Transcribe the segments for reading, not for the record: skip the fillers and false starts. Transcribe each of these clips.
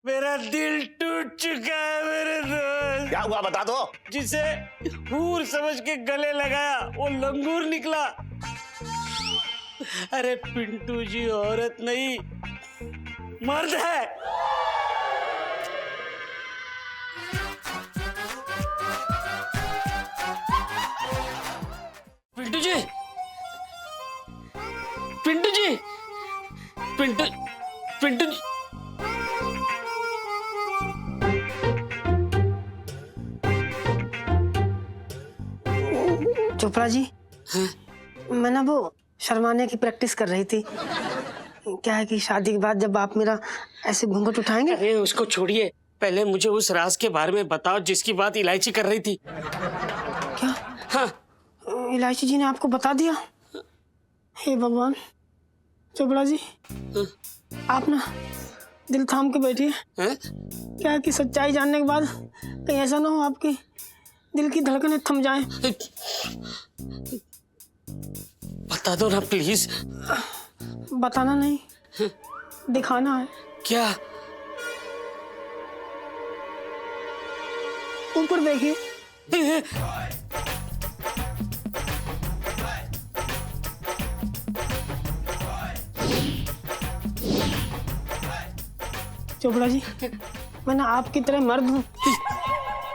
मेरा दिल टूट चुका है मेरे दोस्त। क्या हुआ बता दो। जिसे हूर समझ के गले लगाया वो लंगूर निकला। अरे पिंटू जी औरत नहीं मर्द है। पिंटू जी, पिंटू जी, पिंटू पिंटू जी। चोपड़ा जी, मैं ना वो शर्माने की प्रैक्टिस कर रही थी। क्या है कि शादी के बाद जब आप मेरा ऐसे घूंघट उठाएंगे। अरे उसको छोड़िए, पहले मुझे उस राज के बारे में बताओ जिसकी बात इलायची कर रही थी। क्या? हाँ, इलायची जी ने आपको बता दिया? हे भगवान। चोपड़ा जी, आप ना दिल थाम के बैठिए। क्या है कि सच्चाई जानने के बाद कहीं ऐसा ना हो आपकी दिल की धड़कनें थम जाएं। बता दो ना प्लीज। बताना नहीं, दिखाना है। क्या? ऊपर देखिए। चोपड़ा जी, मैं ना आपकी तरह मर्द हूँ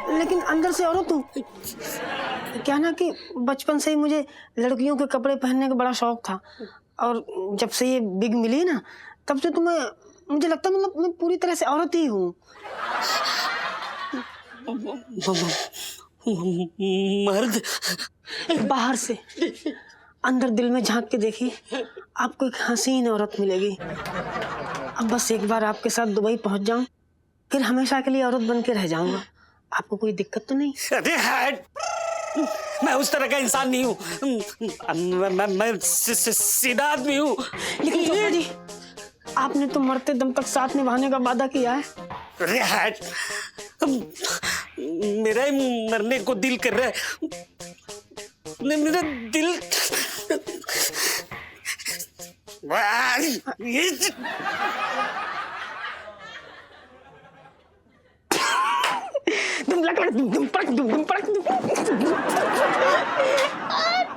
लेकिन अंदर से औरत हूँ। क्या ना कि बचपन से ही मुझे लड़कियों के कपड़े पहनने का बड़ा शौक था और जब से ये बिग मिली ना तब से तो मुझे लगता है मतलब मैं पूरी तरह से औरत ही हूँ। मर्द? बाहर से अंदर दिल में झांक के देखिए, आपको एक हसीन औरत मिलेगी। अब बस एक बार आपके साथ दुबई पहुंच जाऊं, फिर हमेशा के लिए औरत बन के रह जाऊंगा। आपको कोई दिक्कत तो नहीं? अरे हट, मैं उस तरह का इंसान नहीं हूँ। मैं सीधा आदमी हूँ। लेकिन चोपड़ा जी, आपने तो मरते दम तक साथ निभाने का वादा किया है। अरे हट, मेरा ही मरने को दिल कर रहा है। मेरा दिल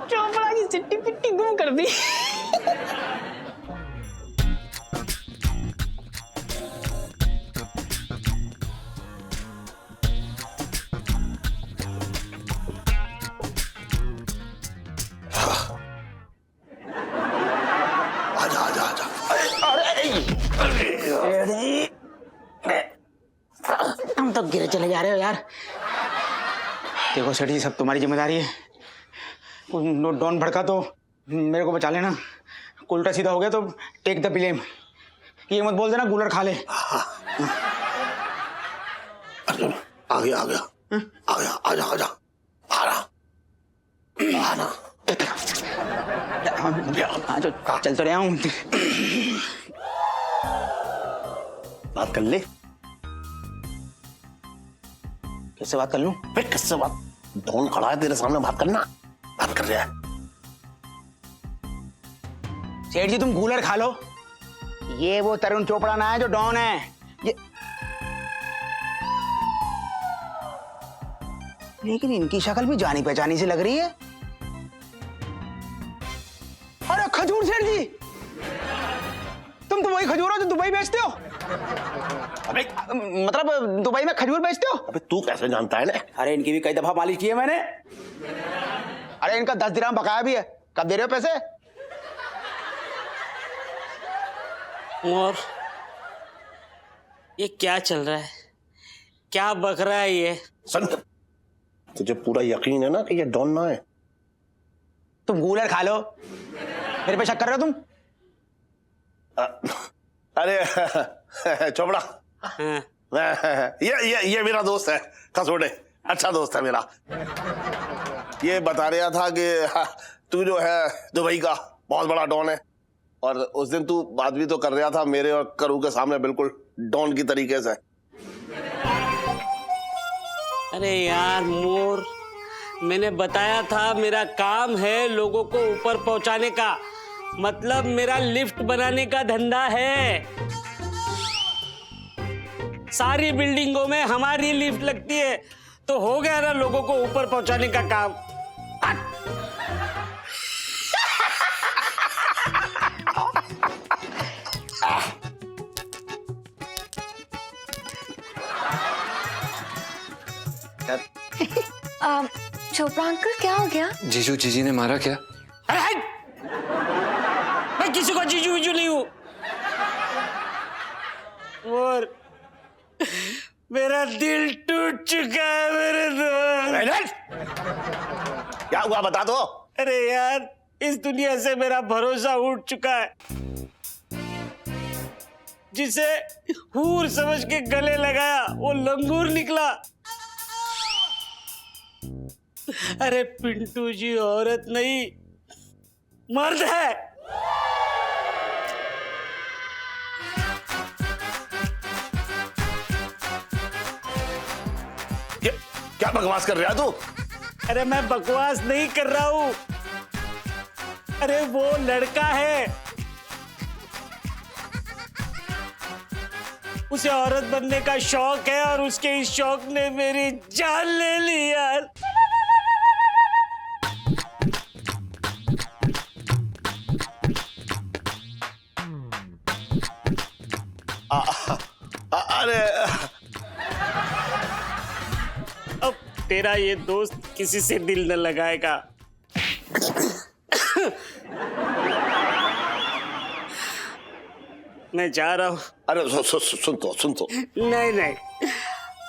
चोपड़ा की चिट्टी पिट्टी गुम कर दी। आजा आजा आजा। तुम तो गिर चले जा रहे हो यार। देखो सेठ जी, सब तुम्हारी जिम्मेदारी है। डॉन भड़का तो मेरे को बचा लेना, उल्टा सीधा हो गया तो टेक द ब्लेम। ये मत बोल देना गूलर खा ले। आ गया आ गया आ गया। आजा आजा आ रहा आना। चल तो रहा हूँ। बात कर ले। कैसे बात कर लूं? किससे बात? डॉन खड़ा है तेरे सामने, बात करना। बात कर रहा है। सेठ जी तुम गूलर खा लो, ये वो तरुण चोपड़ा ना है जो डॉन है। ये लेकिन इनकी शक्ल भी जानी पहचानी से लग रही है। अरे खजूर सेठ जी, तुम तो वही खजूर हो जो दुबई बेचते हो। अबे मतलब दुबई में खजूर बेचते हो? अबे तू कैसे जानता है ना? अरे इनकी भी कई दफा मालिश की है मैंने। अरे इनका 10 दिरहम बकाया भी है, कब दे रहे हो पैसे? और ये क्या चल रहा है? क्या बक रहा है ये? संत, तुझे पूरा यकीन है ना कि ये डॉन ना है? तुम गूलर खा लो, मेरे पे शक कर रहे हो तुम? अरे चोपड़ा, ये मेरा दोस्त है कसोटे, अच्छा दोस्त है मेरा। ये बता रहा था कि तू जो है दुबई का बहुत बड़ा डॉन है, और उस दिन तू बात भी तो कर रहा था मेरे और करू के सामने बिल्कुल डॉन की तरीके से। अरे यार मोर, मैंने बताया था मेरा काम है लोगों को ऊपर पहुंचाने का, मतलब मेरा लिफ्ट बनाने का धंधा है। सारी बिल्डिंगों में हमारी लिफ्ट लगती है, तो हो गया ना लोगों को ऊपर पहुंचाने का काम। चोपड़ा अंकल, क्या हो गया? जीजू जीजी ने मारा क्या? अरे हट! मैं किसी को जीजू विजू नहीं हूं। और मेरा दिल टूट चुका है मेरे दोस्त। क्या हुआ बता दो। अरे यार, इस दुनिया से मेरा भरोसा उठ चुका है। जिसे हूर समझ के गले लगाया वो लंगूर निकला। अरे पिंटू जी औरत नहीं, मर्द है। क्या बकवास कर रहा तू? अरे मैं बकवास नहीं कर रहा हूं। अरे वो लड़का है, उसे औरत बनने का शौक है और उसके इस शौक ने मेरी जान ले ली यार। अरे अब तेरा ये दोस्त किसी से दिल न लगाएगा। मैं जा रहा हूं। अरे सुन तो नहीं नहीं,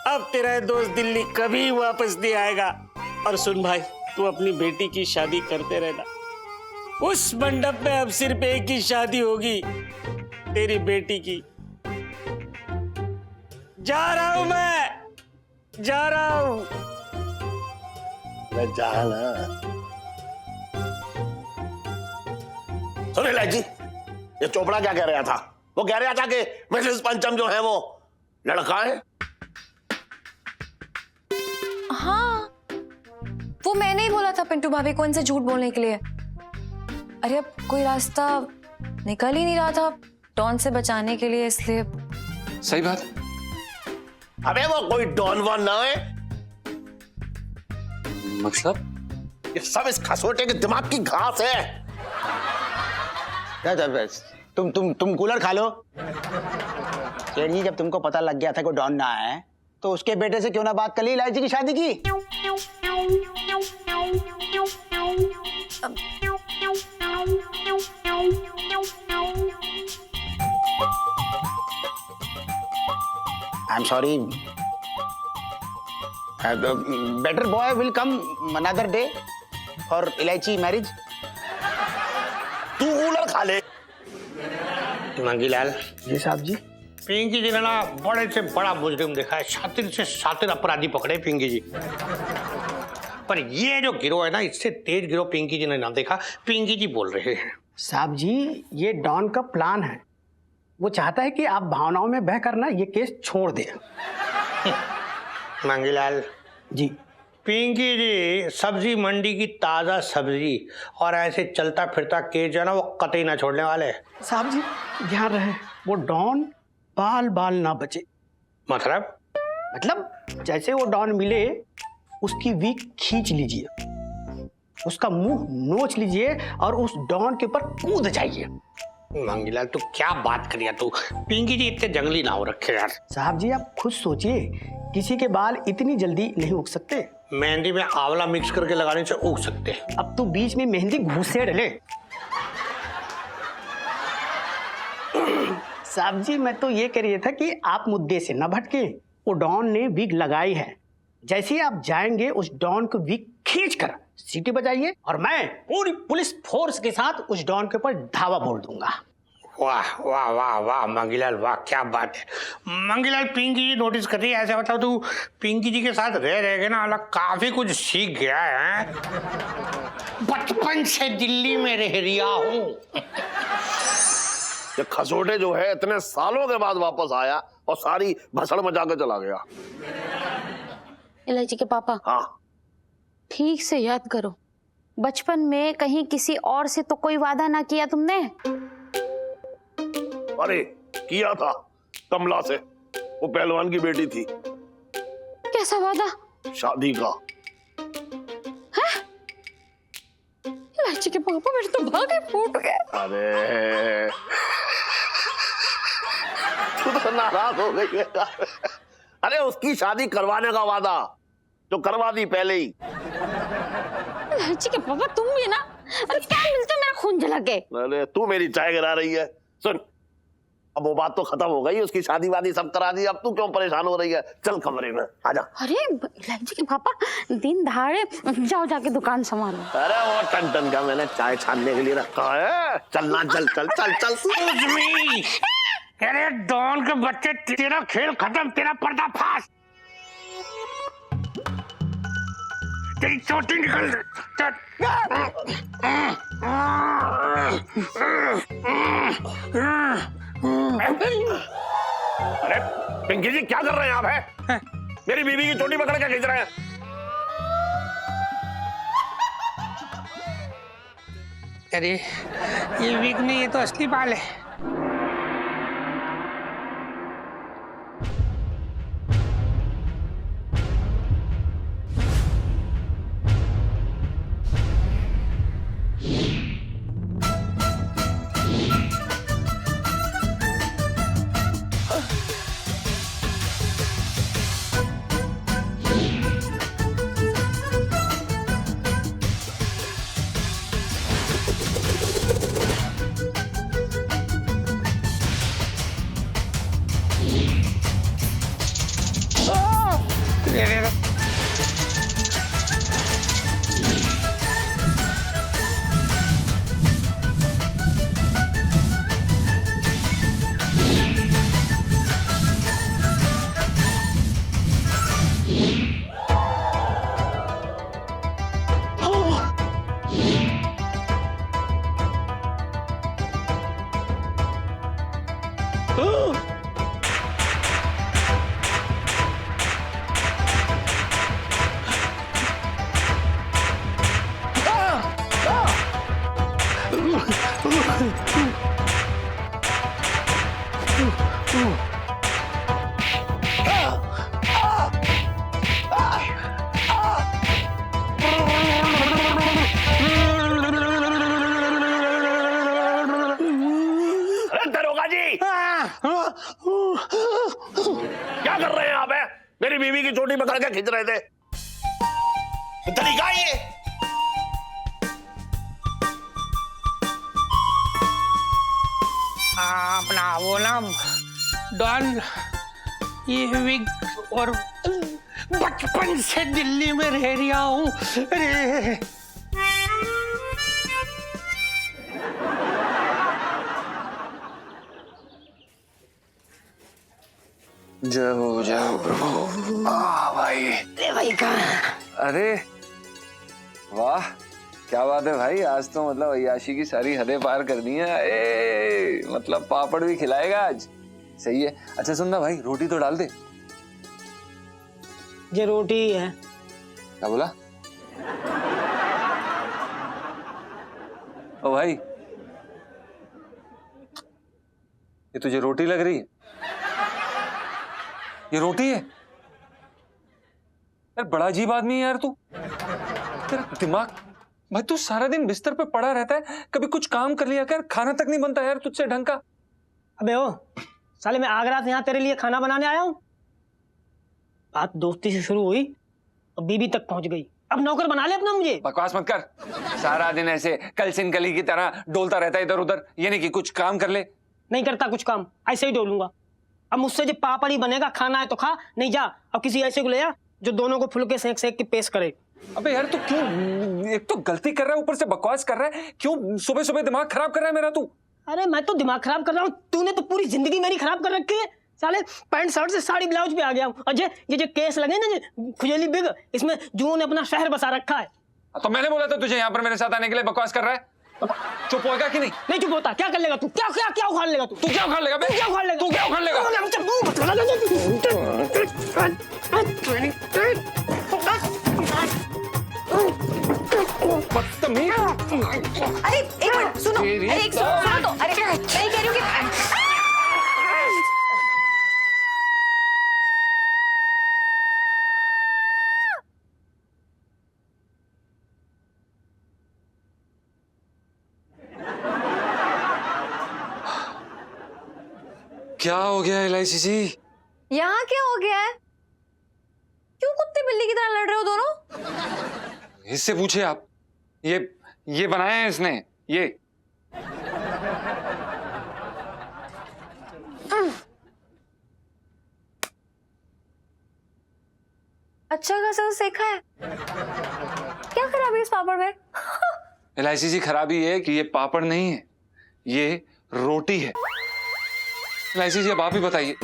अब तेरा ये दोस्त दिल्ली कभी वापस नहीं आएगा। और सुन भाई, तू अपनी बेटी की शादी करते रहना। उस मंडप में अब सिर्फ एक ही शादी होगी, तेरी बेटी की। जा रहा हूं, मैं जा रहा हूं। मैं जाना। सुन इलायची, ये चोपड़ा क्या कह रहा था? वो कह रहा था कि मिसेस पंचम जो है वो लड़का है। हाँ, वो मैंने ही बोला था पिंटू भाभी को इनसे झूठ बोलने के लिए। अरे अब कोई रास्ता निकल ही नहीं रहा था डॉन से बचाने के लिए, इसलिए। सही बात। अबे वो कोई डॉन वॉन ना है। मतलब ये सब इस खसोटे के दिमाग की घास है। तुम कूलर खा लो। सेठ जी, जब तुमको पता लग गया था कि डॉन ना है, तो उसके बेटे से क्यों ना बात कर ली, इलायची की शादी की। I am sorry, better boy will come another day for इलायची मैरिज। तू कूलर खा ले। मंगीलाल जी साहब जी। पिंकी जी ने ना बड़े से बड़ा मुजरिम देखा है, शातिर से शातिर अपराधी पकड़े पिंकी जी। पर ये जो गिरोह है ना, इससे तेज गिरोह पिंकी जी ने ना देखा। पिंकी जी बोल रहे हैं। साहब जी, ये डॉन का प्लान है। वो चाहता है कि आप भावनाओं में बह कर ना ये केस छोड़ दें। मंगीलाल जी। पिंकी जी सब्जी मंडी की ताजा सब्जी और ऐसे चलता फिरता केस जो है ना, वो कतई ना छोड़ने वाले। साहब जी ध्यान रहे, वो डॉन बाल बाल ना बचे। मतलब जैसे वो डॉन मिले, उसकी विग खींच लीजिए, उसका मुंह नोच लीजिए और उस डॉन के ऊपर कूद जाइए। मंगीलाल तू क्या बात करिया तू? पिंकी जी इतने जंगली ना हो रखे यार। साहब जी आप खुद सोचिए, किसी के बाल इतनी जल्दी नहीं उग सकते। मेहंदी में आंवला मिक्स करके लगाने से उग सकते। अब तो बीच में मेहंदी घुसेड़ ले। साहब जी मैं तो ये कह रहा था कि आप मुद्दे से न भटके। वो डॉन ने विग लगाई है, जैसे ही आप जाएंगे उस डॉन को विग खींचकर सीटी बजाइए और मैं पूरी पुलिस फोर्स के साथ उस डॉन के ऊपर धावा बोल दूंगा। वाह वाह वाह वाह मंगीलाल, वाह क्या बात है। मंगीलाल पिंकी जी नोटिस कर रही है, ऐसा बताओ तू पिंकी जी के साथ रह के ना अलग काफी कुछ सीख गया है। बचपन से दिल्ली में रह रिया हूँ। ये खसोटे जो है इतने सालों के बाद वापस आया और सारी भसड़ मचा के चला गया। इलायची के पापा, हाँ ठीक से याद करो, बचपन में कहीं किसी और से तो कोई वादा ना किया तुमने? अरे किया था कमला से। वो पहलवान की बेटी थी। कैसा वादा? शादी का। लाची के पापा, मेरे तो भागे फूट गए। अरे तू तो नाराज हो गई है। अरे उसकी शादी करवाने का वादा जो करवा दी पहले ही। लाची के पापा तुम भी ना, अरे क्या मिलता है मेरा खून जला के। अरे तू मेरी चाय गिरा रही है। सुन, अब वो बात तो खत्म हो गई, उसकी शादी वादी सब करा दी, अब तू क्यों परेशान हो रही है? चल कमरे में आजा। अरे लाची के पापा, दिन दहाड़े जाओ जाके दुकान संभालो। अरे वो टन टन का मैंने चाय छानने के लिए रखा है। चलना, चल चल चल चल। अरे डॉन के बच्चे, तेरा खेल खत्म, तेरा पर्दाफाश, तेरी चोटी निकल। अरे पिंकी जी क्या कर रहे हैं आप? है मेरी बीवी की चोटी पकड़ के खींच रहे हैं। अरे ये विग नहीं, ये तो असली बाल है। क्या कर रहे हैं आप? है मेरी बीवी की चोटी पकड़ के खींच रहे थे। तरीका ये अपना वो ना डॉन, ये विग और बचपन से दिल्ली में रह रहा हूँ। अरे जय हो प्रभु। भाई भाई कहाँ? अरे वाह, क्या बात है भाई, आज तो मतलब अय्याशी की सारी हदें पार कर दी हैं। मतलब पापड़ भी खिलाएगा आज, सही है। अच्छा सुनना भाई, रोटी तो डाल दे। ये रोटी ही है। क्या बोला? ओ भाई, ये तुझे रोटी लग रही है? ये रोटी है? यार बड़ा अजीब आदमी है यार तू। तेरा दिमाग, भाई तू सारा दिन बिस्तर पे पड़ा रहता है, कभी कुछ काम कर लिया कर, खाना तक नहीं बनता यार तुझसे ढंग का। अबे ओ साले, मैं आगरा से यहाँ तेरे लिए खाना बनाने आया हूँ। बात दोस्ती से शुरू हुई और बीबी तक पहुंच गई, अब नौकर बना ले अपना मुझे। बकवास मत कर, सारा दिन ऐसे कलसिन कली की तरह डोलता रहता है इधर उधर, ये नहीं कि कुछ काम कर ले। नहीं करता कुछ काम, ऐसे ही डोलूंगा। अब मुझसे जो पापड़ ही बनेगा, खाना है तो खा, नहीं जा। अब किसी ऐसे को ले आ जो दोनों को फुलके सेक सेक के पेश करे। अबे यार तू क्यों, एक तो गलती कर रहा है ऊपर से बकवास कर रहा है, क्यों सुबह सुबह दिमाग खराब कर रहा है मेरा तू? अरे मैं तो दिमाग खराब कर रहा हूँ, तूने तो पूरी जिंदगी मेरी खराब कर रखी है। साले पैंट शर्ट से साड़ी ब्लाउज पे आ गया हूँ। और ये जो केस लगे ना, जो खुजली बिग, इसमें जुओं ने अपना शहर बसा रखा है। तो मैंने बोला था तुझे यहाँ पर मेरे साथ आने के लिए, बकवास कर रहा है। चुप होगा कि नहीं? नहीं चुप होता। क्या कर लेगा तू? क्या क्या क्या उखाड़ लेगा तू? तू क्या उखाड़ लेगा? तू क्या उखाड़ लेगा? तू क्या उखाड़ लेगा? बदतमीज। अरे एक मिनट सुनो, अरे एक सुनो तो, अरे मैं कह रही हूँ कि क्या हो गया इलायची जी? यहाँ क्या हो गया है? क्यों कुत्ते बिल्ली की तरह लड़ रहे हो दोनों? इससे पूछिए आप। ये बनाया है इसने, ये। अच्छा खासा तो सेका है। क्या खराबी है इस पापड़ में? इलायची जी, खराबी ये कि ये पापड़ नहीं है, ये रोटी है। इलायची जी, अब आप ही बताइए,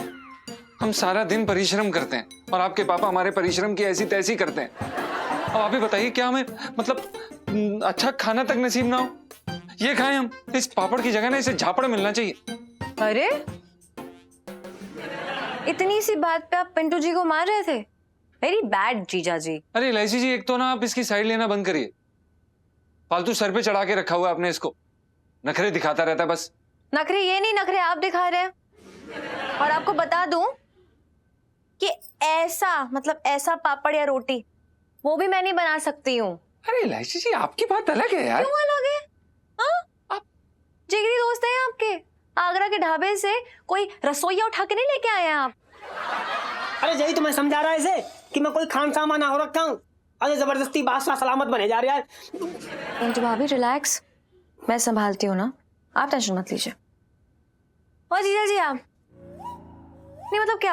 हम सारा दिन परिश्रम करते हैं और आपके पापा हमारे परिश्रम की ऐसी तैसी करते हैं। अब आप ही बताइए, क्या हमें मतलब अच्छा खाना तक नसीब ना हो? ये खाएं हम, इस पापड़ की जगह ना इसे झापड़ मिलना चाहिए। अरे इतनी सी बात पे आप पिंटू जी को मार रहे थे? वेरी बैड जीजा जी। अरे इलायची जी, एक तो ना आप इसकी साइड लेना बंद करिए। फालतू सर पे चढ़ा के रखा हुआ है आपने इसको, नखरे दिखाता रहता है बस। नखरे ये नहीं, नखरे आप दिखा रहे हैं। और आपको बता दूं कि ऐसा मतलब ऐसा पापड़ या रोटी वो भी मैं नहीं बना सकती हूँ। अरे इलायची जी, आपकी बात अलग है यार। क्यों अलग है? हाँ? आप जिगरी दोस्त हैं आपके। आगरा के ढाबे से कोई रसोईया उठा के नहीं लेके आए हैं आप? अरे यही तो मैं समझा रहा है इसे कि मैं कोई खान सामान हो रखा हूँ। अरे जबरदस्ती बादशाह सलामत बने जा रहे यार। पिंटू भाभी रिलैक्स, मैं संभालती हूँ ना, आप टेंशन मत लीजिए। और जीजा जी आप नहीं मतलब क्या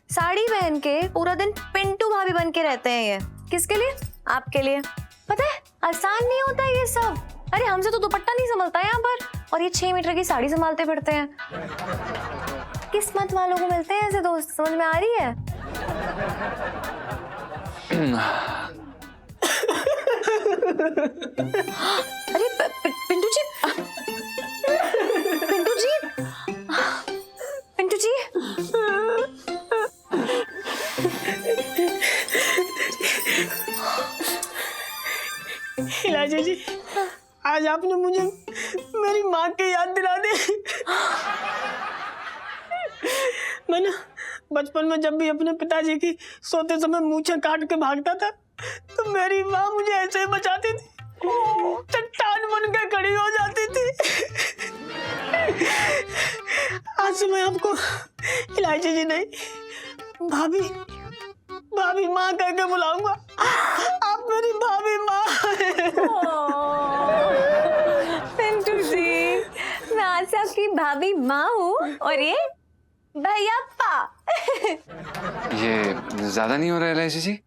साड़ी पहन के पूरा दिन पिंटू भाभी बन के रहते हैं? ये किसके लिए? आपके लिए। पता है आसान नहीं होता है ये सब। अरे हमसे तो दुपट्टा नहीं संभलता है यहाँ पर, और ये 6 मीटर की साड़ी संभालते फिरते हैं। किस्मत वालों को मिलते हैं ऐसे दोस्त, समझ में आ रही है? अरे पिंटू जी, पिंटू जी, पिंटू जी। इलायची जी, आज आपने मुझे मेरी माँ की याद दिला दी। मैं ना बचपन में जब भी अपने पिताजी की सोते समय मूंछें काट के भागता था तो मेरी माँ मुझे ऐसे ही बचाती थी, चट्टान बन के खड़ी हो जाती थी। आज से मैं आपको इलायची जी नहीं भाभी भाभी माँ कह के बुलाऊंगा। आप मेरी भाभी माँ हैं। पिंटू जी, मैं आज से आपकी भाभी माँ हूँ और ये भैयाप्पा। ये ज्यादा नहीं हो रहा है इलायची जी?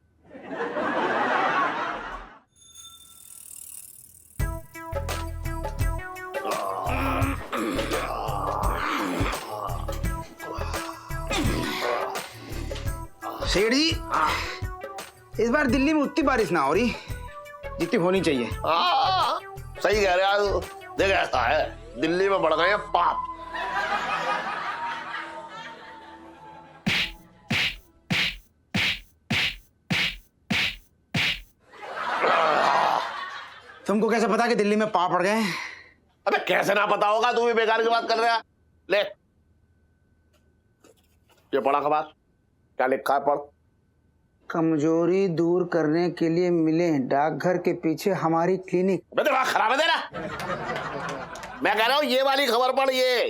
सेठ जी, इस बार दिल्ली में उतनी बारिश ना हो रही जितनी होनी चाहिए। सही कह रहे हो। देख ऐसा है, दिल्ली में बढ़ गए हैं पाप। तुमको कैसे पता कि दिल्ली में पाप पड़ गए? अबे कैसे ना पता होगा, तू भी बेकार की बात कर रहा है। ले ये पढ़ा खबर, क्या लिखा है पढ़। कमजोरी दूर करने के लिए मिले डाकघर के पीछे हमारी क्लिनिक। दिमाग खराब है तेरा। मैं कह रहा हूँ ये वाली खबर पढ़। ये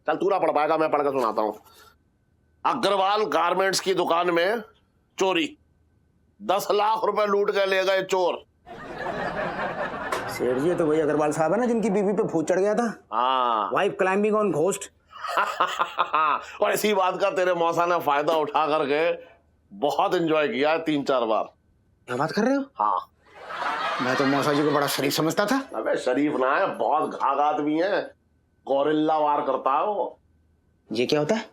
चल, तू ना पढ़ पाएगा, मैं पढ़ के सुनाता हूँ। अग्रवाल गारमेंट्स की दुकान में चोरी, 10 लाख रुपए लूट के ले गए चोर। सेठ जी, तो वही अग्रवाल साहब है ना जिनकी बीवी पे भूत चढ़ गया था? हाँ। Wife climbing on ghost. और इसी बात का तेरे मौसा ने फायदा उठा करके बहुत एंजॉय किया 3-4 बार। क्या बात कर रहे हो? हाँ। मैं तो मौसा जी को बड़ा शरीफ समझता था। अबे शरीफ ना है, बहुत घाघ आदमी है, गोरिल्ला वार करता है वो। ये क्या होता है?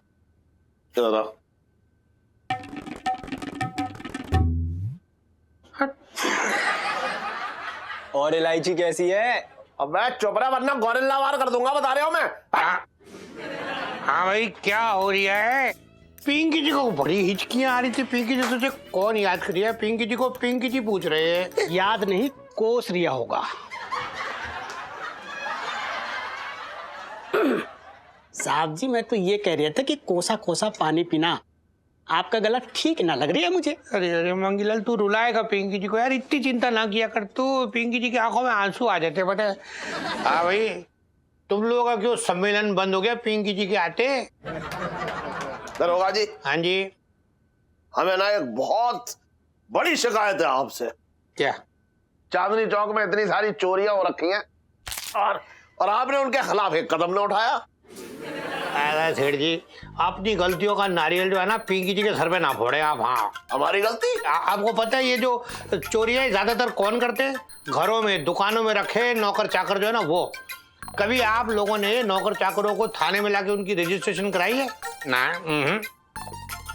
और इलायची कैसी है? अब मैं चुप रहा वरना गोरिल्ला वार कर दूंगा, बता रहा हूं मैं। हाँ भाई, क्या हो रही है? पिंकी जी को बड़ी हिचकियां आ रही थी। पिंकी जी तुझे कौन याद करिए? पिंकी जी को पिंकी जी पूछ रहे हैं। याद नहीं, कोस रिया होगा। साहब जी, मैं तो ये कह रहा था कि कोसा कोसा पानी पीना आपका गला ठीक ना लग रही है मुझे। अरे अरे मंगीलाल, तू रुलाएगा पिंकी जी को यार, इतनी चिंता ना किया कर तू। पिंकी जी की आंखों में आंसू आ जाते, पता है? हाँ भाई, तुम लोगों का क्यों सम्मेलन बंद हो गया पिंकी जी के आते? दरोगा जी, हाँ जी। हमें ना एक बहुत बड़ी शिकायत है आपसे। क्या? चांदनी चौक में इतनी सारी चोरियां हो रखी हैं और आपने उनके खिलाफ एक कदम न उठाया। अरे सेठ जी, अपनी गलतियों का नारियल जो है ना पिंकी जी के सर पे ना फोड़े आप। हाँ, हमारी गलती? आपको पता है ये जो चोरियां ज्यादातर कौन करते हैं? घरों में, दुकानों में रखे नौकर चाकर जो है ना वो। कभी आप लोगों ने नौकर चाकरों को थाने में लाके उनकी रजिस्ट्रेशन कराई है ना?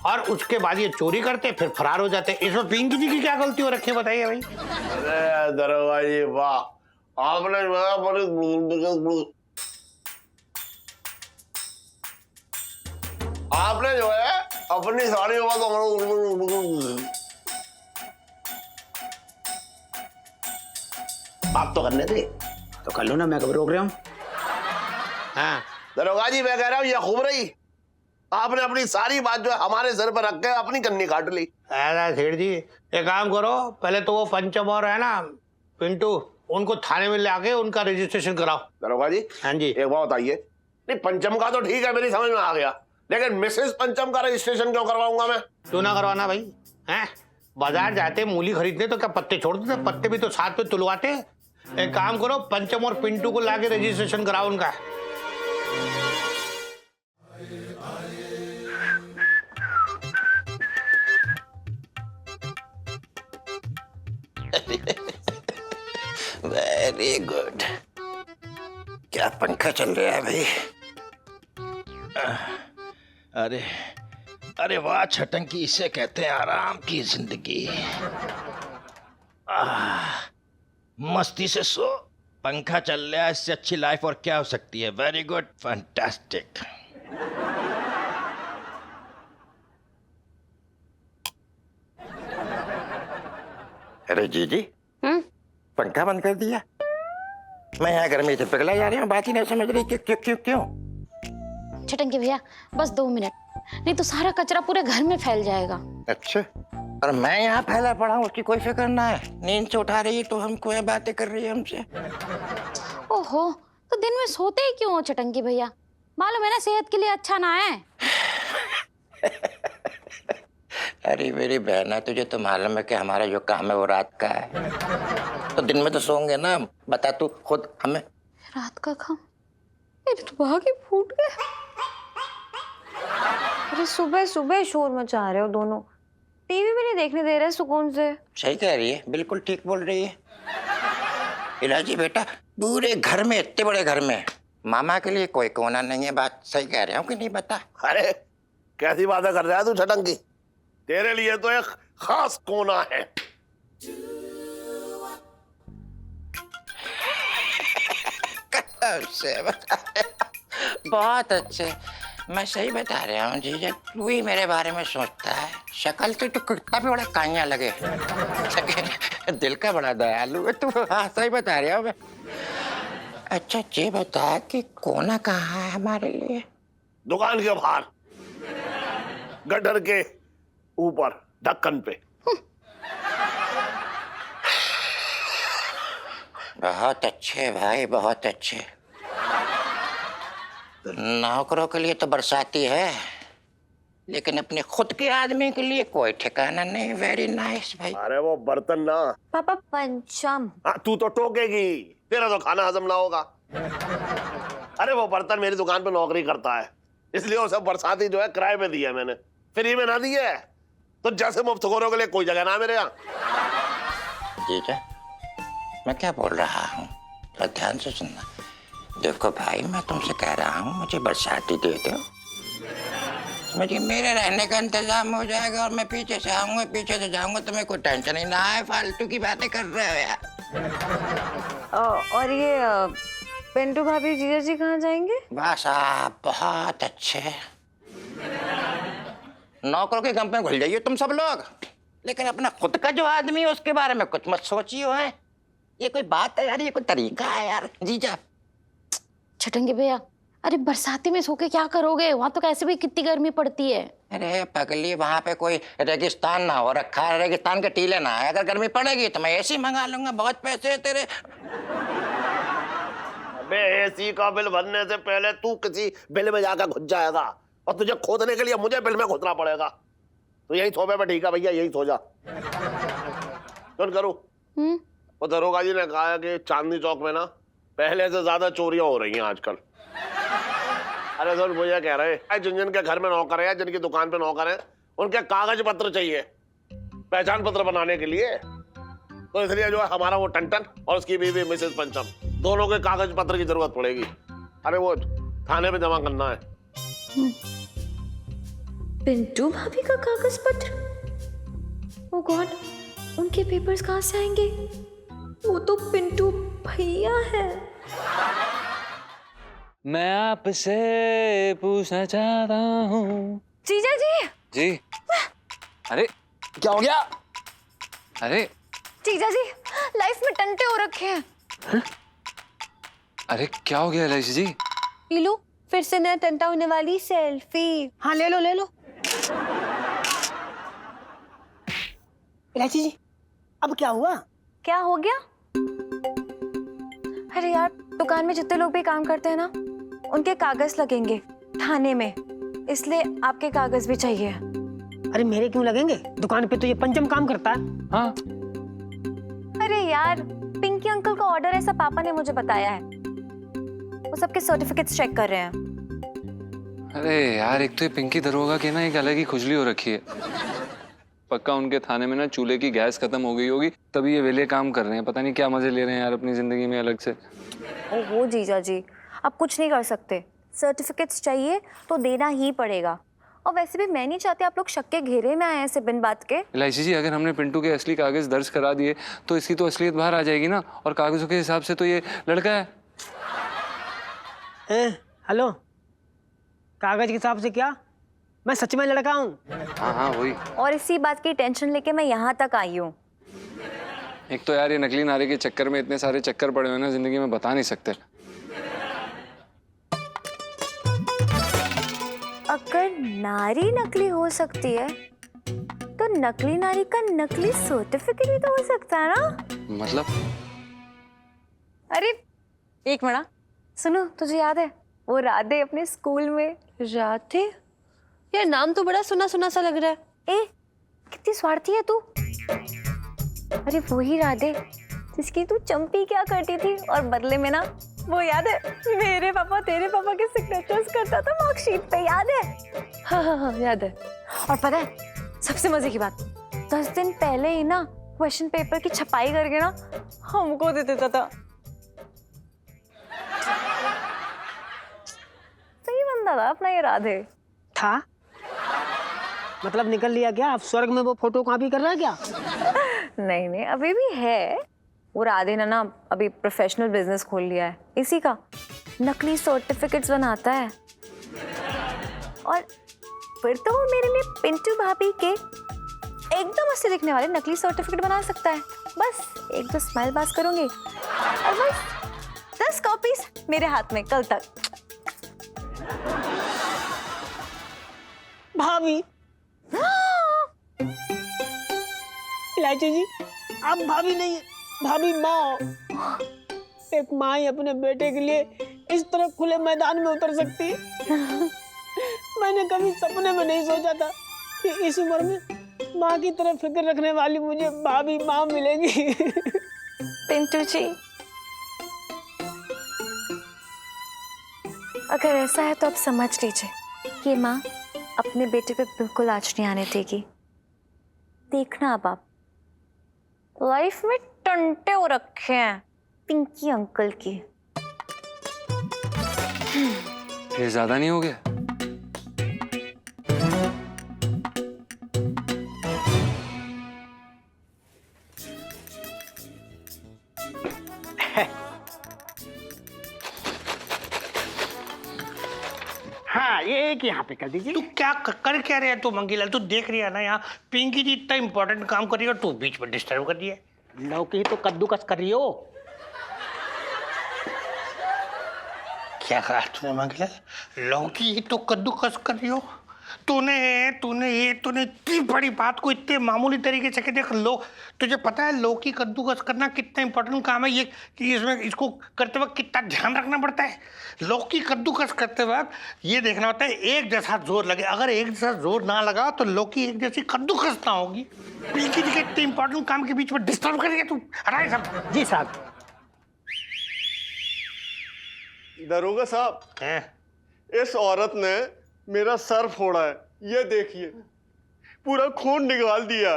और उसके बाद ये चोरी करते फिर फरार हो जाते। इसमें पिंकी जी की क्या गलती हो रखी है बताइए भाई। अरे दरोगा जी वाह, आपने जो है अपनी साड़ियों का तो आप तो करने थे तो कर लो ना, मैं कब रोक रहा हूँ? हाँ, दरोगा जी मैं कह रहा हूँ ये खूब रही। आपने अपनी सारी बात जो है हमारे सर पर रख के अपनी कन्नी काट ली। अरे सेठ जी, एक काम करो, पहले तो वो पंचम और है ना पिंटू, उनको थाने में लाके उनका रजिस्ट्रेशन कराओ। दरोगा जी, हाँ जी। एक बात बताइए, नहीं पंचम का तो ठीक है मेरी समझ में आ गया, लेकिन मिसेस पंचम का रजिस्ट्रेशन क्यों करवाऊंगा मैं? क्यों ना करवाना भाई? हैं, बाजार जाते मूली खरीदने तो क्या पत्ते छोड़ देते? पत्ते भी तो साथ में तुलवाते। एक काम करो, पंचम और पिंटू को लाके रजिस्ट्रेशन कराओ उनका। Very good. क्या पंखा चल रहा है भाई? अरे अरे वाह छटंकी, इसे कहते हैं आराम की जिंदगी। मस्ती से सो, पंखा चल रहा है, इससे अच्छी लाइफ और क्या हो सकती है। Very good, fantastic. अरे जीजी, पंखा बंद कर दिया? मैं यहाँ गर्मी से पिघला जा रही हूँ, बात ही नहीं समझ रही। क्यों क्यों क्यों? छटंकी भैया बस 2 मिनट, नहीं तो सारा कचरा पूरे घर में फैल जाएगा। अच्छा, और मैं यहाँ फैला पड़ा हूँ, उसकी कोई फिक्र ना है। नींद से उठा रही है तो हमको ये बातें कर रही है हमसे। ओहो, तो दिन में सोते ही क्यों हो छटंकी भैया? मालूम है ना सेहत के लिए अच्छा ना है। अरे मेरी बहना, तुझे तो मालूम है कि हमारा जो काम है वो रात का है, तो दिन में तो सोंगे ना। बता तू खुद हमें। रात का काम? मेरे तो भाग ही फूट गया। अरे सुबह सुबह शोर मचा रहे हो दोनों, टीवी भी नहीं देखने दे रहे सुकून से। सही कह रही है, बिल्कुल ठीक बोल रही है इलाजी बेटा। पूरे घर में, इतने बड़े घर में मामा के लिए कोई कोना नहीं है। बात सही कह रहे हो कि नहीं? बता। अरे कैसी बातें कर रहा है तू छटंकी? तेरे लिए तो एक खास कोना है। बहुत अच्छे, मैं सही बता रहा हूँ जीजा, तू ही मेरे बारे में सोचता है। शक्ल तो कितना भी बड़ा काइया लगे, दिल का बड़ा दयालु है तू। हाँ सही बता रहा हूँ मैं। अच्छा ये बता कि कोना कहाँ है हमारे लिए? दुकान के बाहर, गटर के ऊपर, ढक्कन पे। बहुत अच्छे भाई, बहुत अच्छे। नौकरों के लिए तो बरसाती है, लेकिन अपने खुद के आदमी के लिए कोई ठिकाना नहीं। वेरी नाइस भाई। अरे वो बर्तन ना पापा पंचम। तू तो टोकेगी, तेरा तो खाना हजम ना होगा। अरे वो बर्तन मेरी दुकान पे नौकरी करता है, इसलिए वो सब बरसाती जो है किराए पे दिया मैंने, फ्री में ना दिया है। तो जैसे मुफ्तखोरों के लिए कोई जगह ना मेरे यहाँ। जीजा मैं क्या बोल रहा हूँ, तो ध्यान से सुनना। देखो भाई, मैं तुमसे कह रहा हूँ मुझे बरसाती दे दो, मुझे मेरे रहने का इंतजाम हो जाएगा, और मैं पीछे से आऊंगा पीछे से जाऊंगा, तुम्हें कोई टेंशन ही ना है। फालतू की बातें कर रहे हो यार। और ये पिंटू भाभी जीजा जी कहाँ जाएंगे? वाह साहब, बहुत अच्छे। नौकरों के गम में घुल जाइए तुम सब लोग, लेकिन अपना खुद का जो आदमी है उसके बारे में कुछ मत सोचियो। है ये कोई बात है यार? ये कोई तरीका है यार जीजा? छटंगी भैया, अरे बरसाती में सो के क्या करोगे? वहां तो कैसे भी कितनी गर्मी पड़ती है। अरे पगली, वहां पे कोई रेगिस्तान ना हो रखा है, रेगिस्तान के टीले ना है। अगर गर्मी पड़ेगी तो मैं एसी मंगा लूंगा, बहुत पैसे है तेरे। बे एसी का बिल भरने से पहले तू किसी बिल में जाकर घुस जाएगा और तुझे खोदने के लिए मुझे बिल में घुसना पड़ेगा। तो यही सोबे में ठीक है भैया, यही सो जा। सुन करूँ, वो दरोगा जी ने कहा है कि चांदनी चौक में ना पहले से ज्यादा चोरियां हो रही हैं आजकल। अरे सुन, मुझे कह रहे जिन जिन के घर में नौकर है, जिनकी दुकान पे नौकर है, उनके कागज पत्र चाहिए पहचान पत्र बनाने के लिए। तो इसलिए जो है हमारा वो टंटन और उसकी बीवी मिसेस पंचम, दोनों के कागज पत्र की जरूरत पड़ेगी। अरे वो थाने पे जमा करना है। पिंटू भाभी का कागज पत्र? ओ गॉड, उनके पेपर्स कहाँ से आएंगे? वो तो पिंटू भैया है। मैं आपसे पूछना चाहता हूँ। जीजा जी। जी। अरे क्या हो गया? अरे जीजा जी, लाइफ में टंटे हो रखे हैं। अरे क्या हो गया इलायची जी? लो, फिर से नया टंटा होने वाली सेल्फी। हाँ ले लो ले लो। इलायची जी, अब क्या हुआ? क्या हो गया? अरे यार, दुकान में जितने लोग भी काम करते हैं ना, उनके कागज लगेंगे थाने में, इसलिए आपके कागज भी चाहिए। अरे मेरे क्यों लगेंगे? दुकान पे तो ये पंचम काम करता है। हाँ। अरे यार, पिंकी अंकल का ऑर्डर है, सब पापा ने मुझे बताया है। वो सबके सर्टिफिकेट्स चेक कर रहे हैं। अरे यार, एक तो ये पिंकी दरोगा की ना एक अलग ही खुजली हो रखी है। पक्का उनके थाने में ना चूल्हे की गैस खत्म हो गई होगी, तभी ये वेले काम कर रहे हैं। पता नहीं क्या मजे ले रहे हैं यार अपनी जिंदगी में अलग से। ओहो जीजा जी, आप कुछ नहीं कर सकते। सर्टिफिकेट्स चाहिए तो देना ही पड़ेगा। और वैसे भी मैं नहीं चाहती आप लोग शक के घेरे में आए हैं ऐसे बिन बात के। इलायची जी, अगर हमने पिंटू के असली कागज दर्ज करा दिए तो इसकी तो असलियत बाहर आ जाएगी ना, और कागजों के हिसाब से तो ये लड़का है। हेलो, कागज के हिसाब से क्या? मैं सच में लड़का हूँ। हाँ हाँ वही। और इसी बात की टेंशन लेके मैं यहाँ तक आई हूँ। एक तो यार ये नकली नारे के चक्कर में इतने सारे चक्कर पड़े हुए ना, जिंदगी में बता नहीं सकते। अगर नारी नकली हो सकती है तो नकली नारी का नकली सर्टिफिकेट भी तो हो सकता है ना? मतलब? अरे एक मिनट, सुनो, तुझे याद है वो राधे अपने स्कूल में? राधे? यार नाम तो बड़ा सुना सुना सा लग रहा है। ए, कितनी स्वार्थी है तू। अरे वही राधे जिसकी तू चंपी क्या करती थी, और बदले में ना वो याद है मेरे पापा तेरे पापा के सिग्नेचर्स करता था मार्कशीट पे, याद है? हाँ हाँ हाँ याद है। और पता है सबसे मजे की बात, 10 दिन पहले ही ना क्वेश्चन पेपर की छपाई करके ना हमको दे देता था। सही बंदा था अपना ये राधे। था? मतलब निकल लिया क्या? अब स्वर्ग में वो फोटो कॉपी कर रहा है क्या? नहीं नहीं, अभी भी है। वो राधे ने ना अभी प्रोफेशनल बिजनेस खोल लिया है इसी का, नकली सर्टिफिकेट्स बनाता है। और फिर तो वो मेरे लिए पिंटू भाभी के एकदम असली दिखने वाले नकली सर्टिफिकेट बना सकता है। बस एक दो स्माइल पास करूंगी और बस 10 कॉपीज मेरे हाथ में कल तक। भाभी। इलायची जी, आप भाभी नहीं है, भाभी माँ। एक माँ ही अपने बेटे के लिए इस तरह खुले मैदान में उतर सकती है। मैंने कभी सपने में नहीं सोचा था कि इस उम्र में माँ की तरह फिक्र रखने वाली मुझे भाभी माँ मिलेगी। पिंटू जी, अगर ऐसा है तो आप समझ लीजिए कि माँ अपने बेटे पे बिल्कुल आँच नहीं आने देगी। देखना अब आप, लाइफ में टंटे हो रखे हैं पिंकी अंकल की। ये ज्यादा नहीं हो गया? हाँ, ये एक यहाँ पे कर दीजिए। तू क्या कर क्या रहा है तू मंगीलाल? तू देख रही है ना यहाँ पिंकी जी इतना इंपॉर्टेंट काम कर रही है और तू बीच में डिस्टर्ब कर दिया। लौकी तो कद्दूकस कर रही हो। क्या कहा तूने मंगीलाल? लौकी ही तो कद्दूकस कर रही हो? तूने इतनी बड़ी बात को इतने मामूली तरीके से कि देख लो, तुझे पता है लौकी कद्दूकस करना कितना इंपॉर्टेंट काम है ये, कि इसमें इसको करते वक्त कितना ध्यान रखना पड़ता है। लौकी कद्दूकस करते वक्त ये देखना होता है एक जैसा जोर लगे, अगर एक जैसा जोर ना लगा तो लौकी एक जैसी कद्दूकस ना होगी। पिंकी जी के इतने इंपॉर्टेंट काम के बीच में डिस्टर्ब करेगा तू, हटाए सब। जी साहब। दरोगा साहब, इस औरत ने मेरा सर फोड़ा है, ये देखिए पूरा खून निकाल दिया।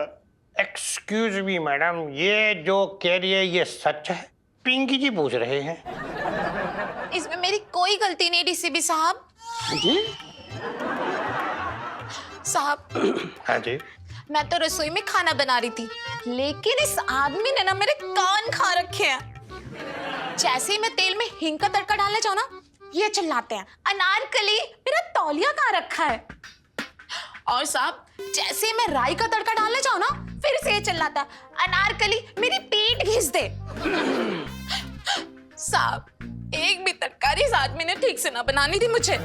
एक्सक्यूज मी मैडम, ये जो कह रही है ये सच है? पिंकी जी पूछ रहे हैं। इसमें मेरी कोई गलती नहीं डीसीपी साहब। जी साहब, हाँ जी। मैं तो रसोई में खाना बना रही थी, लेकिन इस आदमी ने ना मेरे कान खा रखे हैं। जैसे ही मैं तेल में हींग का तड़का डालने जाऊं ना, ये चिल्लाते हैं अनारकली मेरा तौलिया कहाँ रखा है। और साहब जैसे ही मैं राई का तड़का डालने जाऊं ना, फिर से ये चिल्लाता है अनारकली मेरी पीठ घिस दे। साहब एक भी तरकारी इस आदमी ने ठीक से ना बनानी थी मुझे।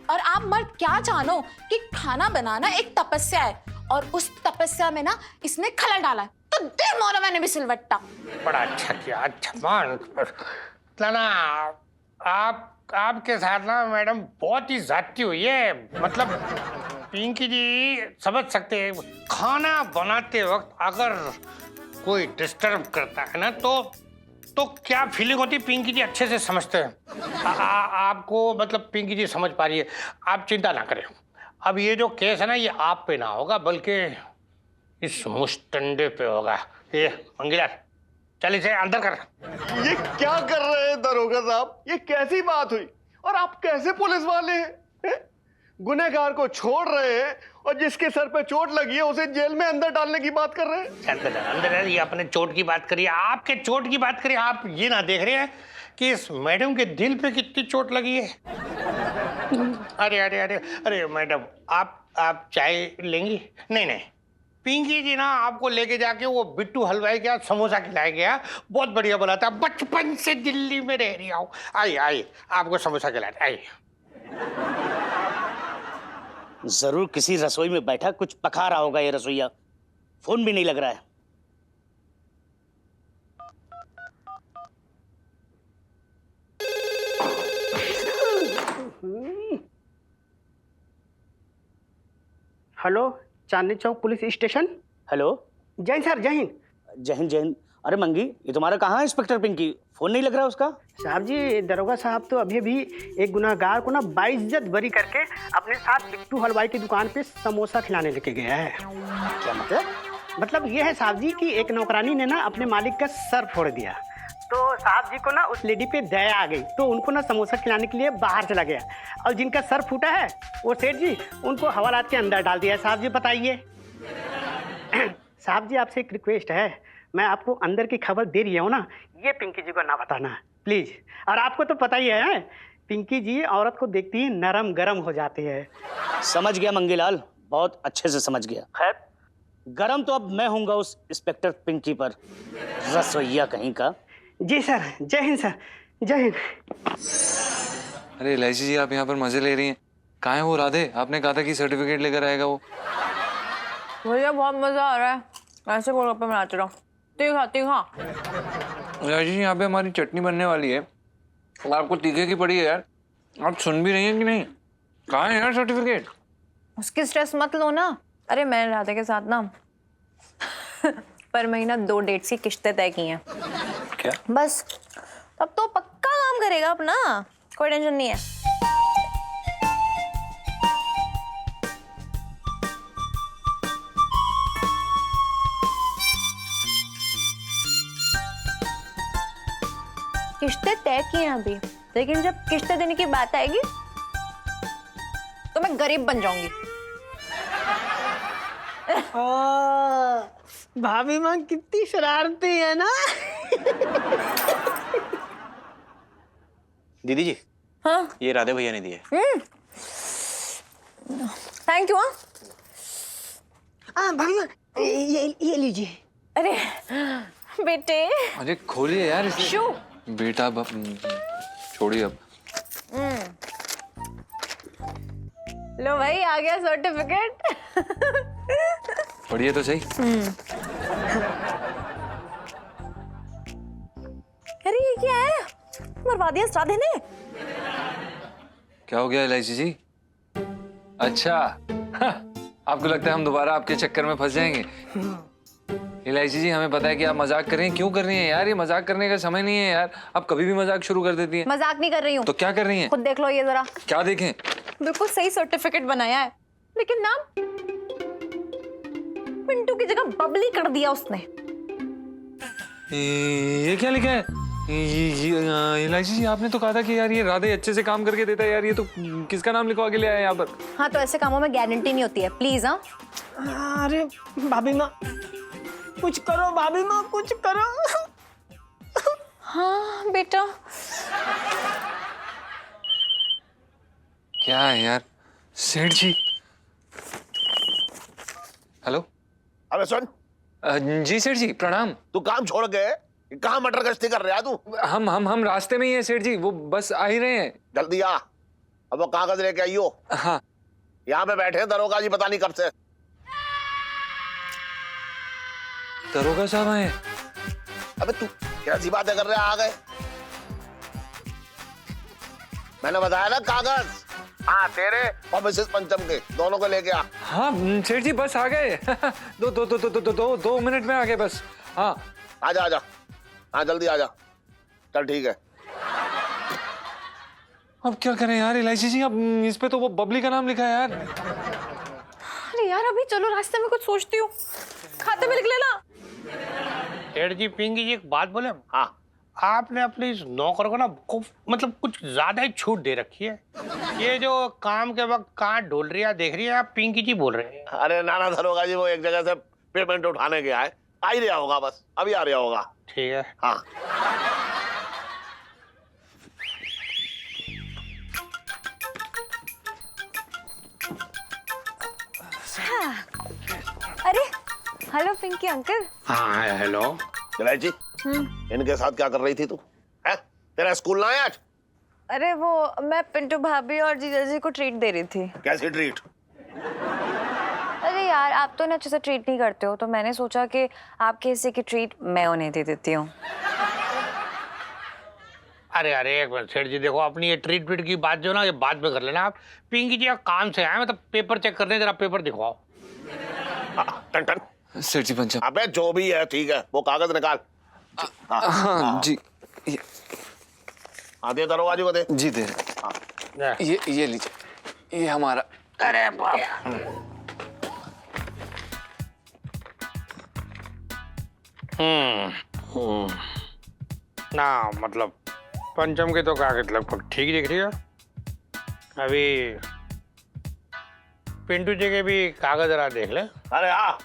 और आप मर्द क्या जानो कि खाना बनाना एक तपस्या है, और उस तपस्या में ना इसने खलल डाला है, तो दे मोरा मैंने भी सिलवट्टा। बड़ा अच्छा किया, अच्छा मान ना। आपके साथ ना मैडम बहुत ही ज्यादती हुई है। मतलब पिंकी जी समझ सकते हैं, खाना बनाते वक्त अगर कोई डिस्टर्ब करता है ना तो क्या फीलिंग होती है, पिंकी जी अच्छे से समझते हैं। आपको मतलब पिंकी जी समझ पा रही है, आप चिंता ना करें। अब ये जो केस है ना, ये आप पे ना होगा बल्कि इस मुस्टंडे पे होगा। ये मंगीलाल चल इसे अंदर कर। ये क्या कर रहे हैं दरोगा साहब, ये कैसी बात हुई? और आप कैसे पुलिस वाले हैं? गुनहगार को छोड़ रहे हैं और जिसके सर पे चोट लगी है उसे जेल में अंदर डालने की बात कर रहे हैं। अंदर ये अपने चोट की बात करिए, आपके चोट की बात करिए। आप ये ना देख रहे हैं कि इस मैडम के दिल पे कितनी चोट लगी है। अरे अरे अरे अरे मैडम, आप चाय लेंगी? नहीं, पिंकी जी ना आपको लेके जाके वो बिट्टू हलवाई के साथ समोसा खिलाया गया, बहुत बढ़िया बोला था। बचपन से दिल्ली में रह रही हूँ, आइए आपको समोसा खिलाते, आइए। जरूर किसी रसोई में बैठा कुछ पका रहा होगा ये रसोईया, फोन भी नहीं लग रहा है। Hello, Chandni Chowk police station. Hello. जय सर, जय हिंद। जय हिंद, जय हिंद। अरे मंगी, ये तुम्हारा कहाँ है इंस्पेक्टर पिंकी? फोन नहीं लग रहा उसका। साहब जी, दरोगा साहब तो अभी एक गुनाहगार को ना बाइज्जत बरी करके अपने साथ बिट्टू हलवाई की दुकान पे समोसा खिलाने लेके गया है। क्या मतलब? मतलब ये है साहब जी कि एक नौकरानी ने ना अपने मालिक का सर फोड़ दिया, तो साहब जी को ना उस लेडी पे दया आ गई, तो उनको ना समोसा खिलाने के लिए बाहर चला गया। और जिनका सर फूटा है वो सेठ जी, उनको हवालात के अंदर डाल दिया। साहब जी बताइए। साहब जी आपसे एक रिक्वेस्ट है, मैं आपको अंदर की खबर दे रही हूँ ना, ये पिंकी जी को ना बताना प्लीज। और आपको तो पता ही है, पिंकी जी औरत को देखती ही नरम गरम हो जाती है। समझ गया मंगीलाल, बहुत अच्छे से समझ गया। खैर गरम तो अब मैं होऊंगा उस इंस्पेक्टर पिंकी पर, रसोईया कहीं का। जी सर, जय हिंद सर, जय हिंद। अरे इलायची जी, आप यहाँ पर मजे ले रही हैं, कहाँ है वो राधे? आपने कहा था कि सर्टिफिकेट लेकर आएगा वो। भैया बहुत मजा आ रहा है, ऐसे गोलगप्पे बनाते रहो, तीखा तीखा। इलायची जी, यहाँ पे हमारी चटनी बनने वाली है, आपको तीखे की पड़ी है यार, आप सुन भी रही हैं कि नहीं? कहाँ है यार सर्टिफिकेट? उसकी स्ट्रेस मत लो ना। अरे मैंने राधे के साथ ना पर महीना 2 डेट्स की किश्तें तय की हैं। क्या? बस तब तो पक्का काम करेगा अपना, कोई टेंशन नहीं है। किश्तें तय की हैं अभी, लेकिन जब किश्तें देने की बात आएगी तो मैं गरीब बन जाऊंगी। भाभी माँ कितनी शरारती है ना। दीदी जी, हाँ ये राधे भैया ने दिए। Thank you. भाभी माँ ये लीजिए। अरे बेटे, अरे खोलिए यार इसे। शू बेटा छोड़िए अब। लो भाई आ गया सर्टिफिकेट। पढ़िए तो सही। अरे ये क्या है, मरवा दिया श्राद्धे ने। क्या हो गया एलआईसी जी? अच्छा आपको लगता है हम दोबारा आपके चक्कर में फंस जाएंगे? एलआईसी जी हमें पता है कि आप मजाक कर रही हैं। क्यों कर रही हैं यार? ये मजाक करने का समय नहीं है यार। आप कभी भी मजाक शुरू कर देती हैं। मजाक नहीं कर रही हूँ। तो क्या कर रही हैं? खुद देख लो ये जरा। क्या देखें? बिल्कुल सही सर्टिफिकेट बनाया है, लेकिन नाम पिंटू की जगह बबली कर दिया उसने। ये क्या लिखा है? एलआईसी जी आपने तो कहा था कि यार ये राधे अच्छे से काम करके देता है यार। ये तो किसका नाम लिखवा के ले आया यहाँ पर? हाँ तो ऐसे कामों में गारंटी नहीं होती है, प्लीज। हाँ अरे भाभी माँ कुछ करो, भाभी माँ कुछ करो। हाँ बेटा। क्या है यार? सेठ जी। हेलो। अबे सुन। जी सेठ जी प्रणाम। तू काम छोड़ के कहाँ मटर गश्ती कर रहा है तू? हम रास्ते में ही हैं सेठ जी, वो बस आ ही रहे हैं। जल्दी आ, अब वो कागज लेके आइयो। हाँ। यहाँ पे बैठे हैं दरोगा जी पता नहीं कब से। दरोगा साहब आए? अबे तू क्या सी बातें कर रहे हैं? आ गए। मैंने बताया ना कागज। हाँ तेरे और मिसेस पंचम के दोनों को लेके आ। हाँ सेठ जी बस आ गए। दो मिनट में आ गए बस। हाँ आजा आजा, हाँ जल्दी आजा। चल ठीक है। अब क्या करें यार एलआईसी जी? अब इस पे तो वो बबली का नाम लिखा है यार। अरे यार अभी चलो, रास्ते में कुछ सोचती हूँ, खाते में लिख लेना। सेठ जी पिंकी जी एक बात बोले। हाँ आपने अपने इस नौकर को ना मतलब कुछ ज्यादा ही छूट दे रखी है। ये जो काम के वक्त कहाँ ढोल रही है देख रही है, आप पिंकी जी बोल रहे हैं। अरे नाना दरोगा जी वो एक जगह से पेमेंट उठाने गया है, आ ही रहा होगा, बस अभी आ रहा होगा। ठीक है। हाँ अरे हेलो पिंकी अंकल। हाँ हेलो। जलाई जी इनके साथ क्या कर रही थी तू? है तेरा स्कूल ना है आज? अरे वो मैं पिंटू भाभी और जीजा जी को ट्रीट दे रही थी। कैसी ट्रीट? अरे यार आप तो उन्हें अच्छे से ट्रीट नहीं करते हो, तो मैंने सोचा कि आपके हिस्से की ट्रीट मैं उन्हें दे देती हूँ। अरे अरे एक मिनट सेठ जी, देखो अपनी ये ट्रीटमेंट की बात जो ना ये बाद में कर लेना आप। पिंकी जी काम से आए, मतलब पेपर चेक करने, जरा पेपर दिखवाओ। Ton ton. सेठ जी पंचम। अबे जो भी है ठीक है, वो कागज निकाल। हाँ जी हाँ दे दरोगा जी को दे। जी दे रहे। ये लीजिए, ये हमारा। अरे बाप। ना मतलब पंचम के तो कागज लगभग ठीक दिख रही है। अभी पिंटू जी के भी कागज जरा देख ले। अरे हाँ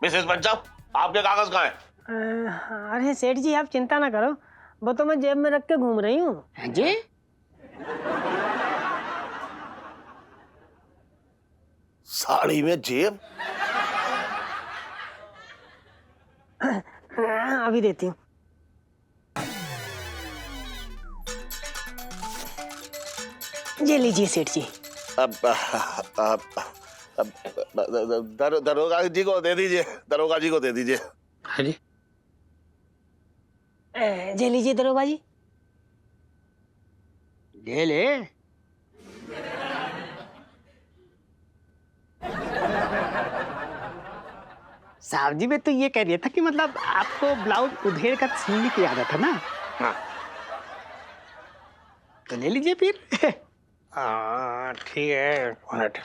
मिसेस पंचम आपके कागज कहाँ है? अरे सेठ जी आप चिंता ना करो, वो तो मैं जेब में रख के घूम रही हूँ। जी साड़ी में जेब? अभी देती हूँ। ये लीजिए सेठ जी। अब दरोगा जी को दे दीजिए, दरोगा जी को दे दीजिए। हाँ जी। ये लीजिए दरोगा जी। ले ले। साहब जी मैं तो ये कह रही था कि मतलब आपको ब्लाउज उधेड़ कर सिलने की आदत है ना? हाँ तो ले लीजिए फिर। हाँ ठीक है, मिनट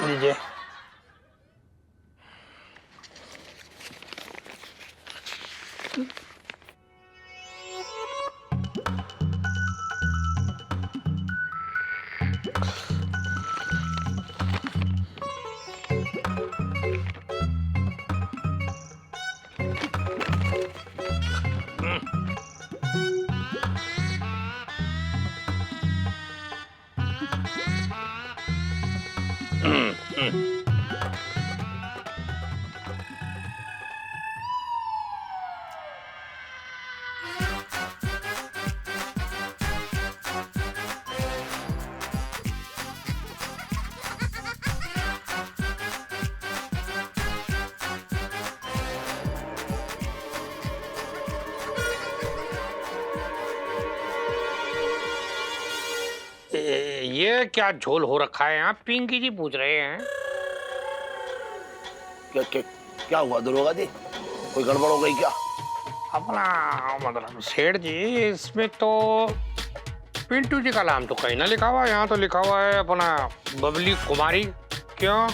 लीजिए। ये क्या झोल हो रखा है यहाँ? पिंकी जी पूछ रहे हैं। क्या हुआ दरोगा जी, कोई गड़बड़ हो गई क्या? अपना मतलब सेठ जी, इसमें तो पिंटू जी का नाम तो कहीं ना लिखा हुआ है, यहाँ तो लिखा हुआ है अपना बबली कुमारी। क्यों?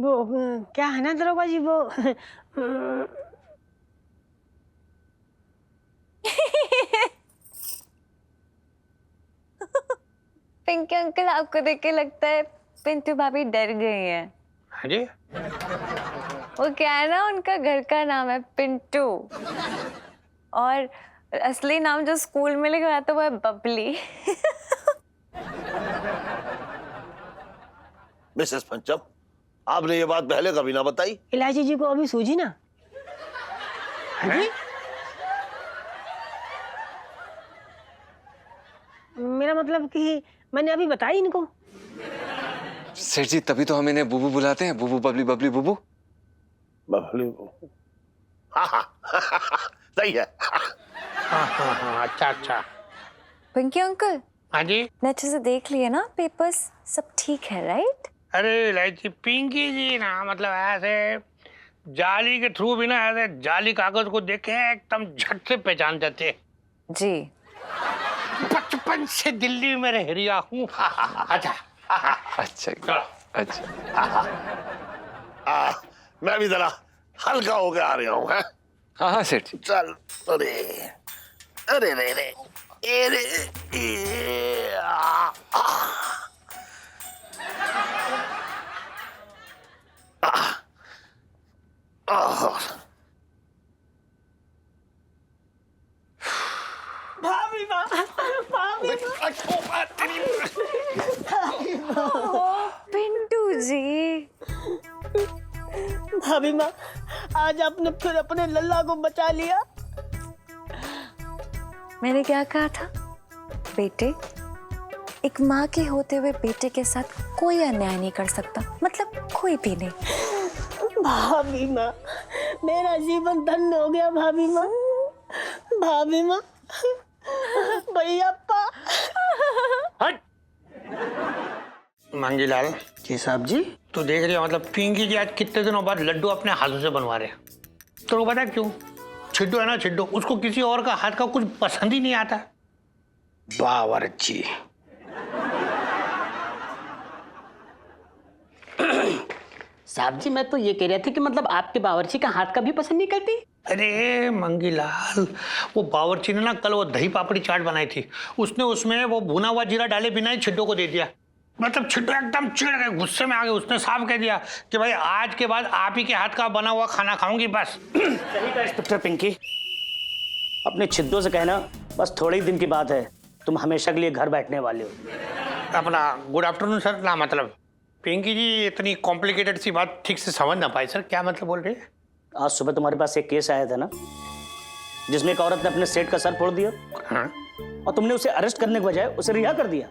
वो क्या है ना दरोगा जी, वो पिंकी अंकल, आपको देख के लगता है पिंटू भाभी डर गई हैं। हाँ जी। वो क्या है ना, उनका घर का नाम है पिंटू और असली नाम जो स्कूल में लिखा था वो है बबली। मिसेस पंचम, आपने ये बात पहले कभी ना बताई। इलायची जी को अभी सूझी ना? हाँ जी? मेरा मतलब कि मैंने अभी बताई इनको। सेठ जी, तभी तो हम इन्हें बुबू बुलाते हैं, बुबू बबली बबली बुबू। बबली सही है। हाँ, अच्छा। पिंकी अंकल, हाँ जी। ने अच्छे से देख लिए ना पेपर्स, सब ठीक है राइट? अरे लाइची, पिंकी जी ना मतलब ऐसे जाली के थ्रू भी ना ऐसे जाली कागज को देख के एकदम झट से पहचान जाते हैं। जी। बचपन से दिल्ली में रह रहा हूँ। अच्छा अच्छा अच्छा। मैं भी जरा हल्का होकर आ रहा हूँ। हाँ सेठ जी। चल। अरे अरे रे रे अरे भाभी माँ, भाभी पिंटू जी। भाभी माँ, आज आपने फिर अपने लल्ला को बचा लिया। मैंने क्या कहा था बेटे, एक माँ के होते हुए बेटे के साथ कोई अन्याय नहीं कर सकता, मतलब कोई भी नहीं। भाभी माँ, मेरा जीवन धन्य हो गया भाभी माँ। भाभी माँ, भैयाप्पा। हट। मंगीलाल जी साहब जी। तू देख रही है मतलब पिंकी जी आज कितने दिनों बाद लड्डू अपने हाथों से बनवा रहे हैं। तो पता है क्यों? छिड्डू है ना, छिड्डू, उसको किसी और का हाथ का कुछ पसंद ही नहीं आता। बावर्ची। साहब जी, मैं तो ये कह रहा था कि मतलब आपके बावर्ची का हाथ का भी पसंद नहीं करती? अरे मंगीलाल, वो बावर्ची ने ना कल वो दही पापड़ी चाट बनाई थी, उसने उसमें वो भुना हुआ जीरा डाले बिना ही छिड्डू को दे दिया। मतलब छिड्डू एकदम चिढ़ गए, गुस्से में आ गए। उसने साफ कह दिया कि भाई आज के बाद आप ही के हाथ का बना हुआ खाना खाऊंगी बस। सही कहा इंस्पेक्टर पिंकी, अपने छिद्दों से कहना बस थोड़े ही दिन की बात है, तुम हमेशा के लिए घर बैठने वाले हो। अपना गुड आफ्टरनून सर। ना मतलब पिंकी जी इतनी कॉम्प्लिकेटेड सी बात ठीक से समझ ना पाई सर, क्या मतलब बोल रहे हैं? आज सुबह तुम्हारे पास एक केस आया था ना, जिसमें एक औरत ने अपने सेठ का सर फोड़ दिया। हाँ? और तुमने उसे अरेस्ट करने के बजाय उसे रिहा कर दिया।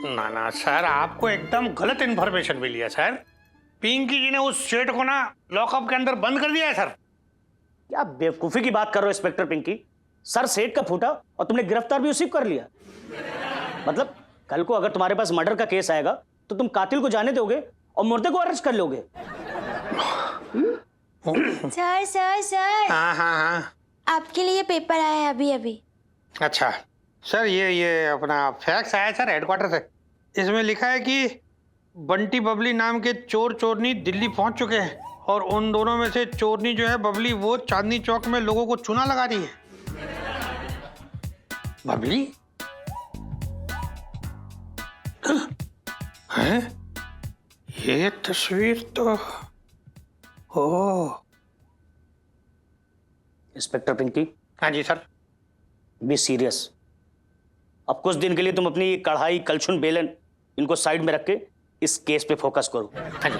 ना ना सर, आपको एकदम गलत इन्फॉर्मेशन मिली है सर। पिंकी जी ने उस सेठ को ना लॉकअप के अंदर बंद कर दिया है सर। क्या बेवकूफी की बात कर रहे हो इंस्पेक्टर पिंकी? सर सेठ का फूटा और तुमने गिरफ्तार भी उसी को कर लिया। मतलब कल को अगर तुम्हारे पास मर्डर का केस आएगा तो तुम कातिल को जाने दोगे और मुर्दे को अरेस्ट कर लोगे। सर सर सर, हाँ, आपके लिए पेपर आया है अभी अभी। अच्छा सर, ये अपना फैक्स आया सर हेडक्वार्टर से। इसमें लिखा है कि बंटी बबली नाम के चोर चोरनी दिल्ली पहुंच चुके हैं और उन दोनों में से चोरनी जो है बबली, वो चांदनी चौक में लोगों को चूना लगा रही है। बबली हैं? ये तस्वीर तो इंस्पेक्टर पिंकी। हाँ जी सर। Be serious. अब कुछ दिन के लिए तुम अपनी कढ़ाई, कलछुन, बेलन इनको साइड में रख के इस केस पे फोकस करो। हाँ जी।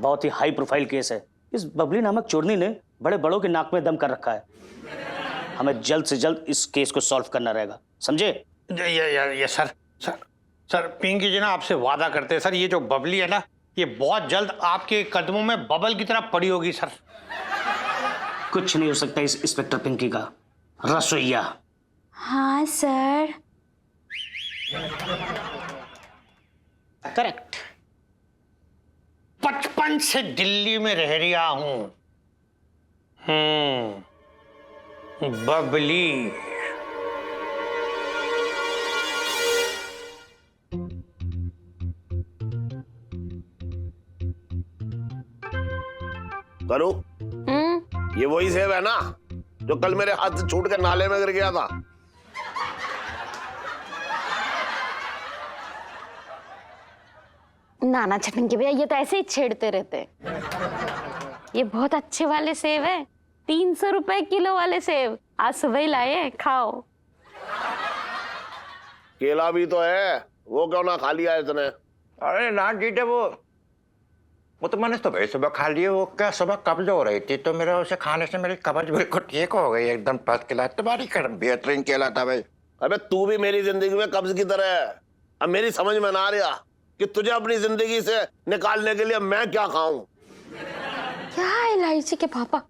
बहुत ही हाई प्रोफाइल केस है। इस बबली नामक चोरनी ने बड़े बड़ों के नाक में दम कर रखा है। हमें जल्द से जल्द इस केस को सॉल्व करना रहेगा, समझे? ये सर। सर पिंकी जी ना आपसे वादा करते हैं सर, ये जो बबली है ना, ये बहुत जल्द आपके कदमों में बबल की तरह पड़ी होगी सर। कुछ नहीं हो सकता इस इंस्पेक्टर पिंकी का रसोईया। हाँ सर। करेक्ट। 55 से दिल्ली में रह रहा हूं। बबली। करो, ये वही सेब है ना जो कल मेरे हाथ से छूट कर नाले में गिर गया था? नाना छटंकी भैया, ये तो ऐसे ही छेड़ते रहते। ये बहुत अच्छे वाले सेब है, 300 रुपए किलो वाले सेब। आज सुबह ही लाए हैं, खाओ। केला भी तो है, वो क्यों ना खा लिया इसने? अरे ना जीते, वो तो मैंने सुबह सुबह खा लिए। वो क्या सुबह कब्ज हो रही थी तो मेरा उसे खाने से मेरी कब्ज बिल्कुल ठीक हो गई, एकदम फर्स्ट क्लास। तुम्हारी बेहतरीन केला था भाई। अबे तू भी मेरी जिंदगी में कब्ज की तरह है। अब मेरी समझ में ना आ रहा कि तुझे अपनी जिंदगी से निकालने के लिए मैं क्या खाऊं। क्या इलायची के पापा,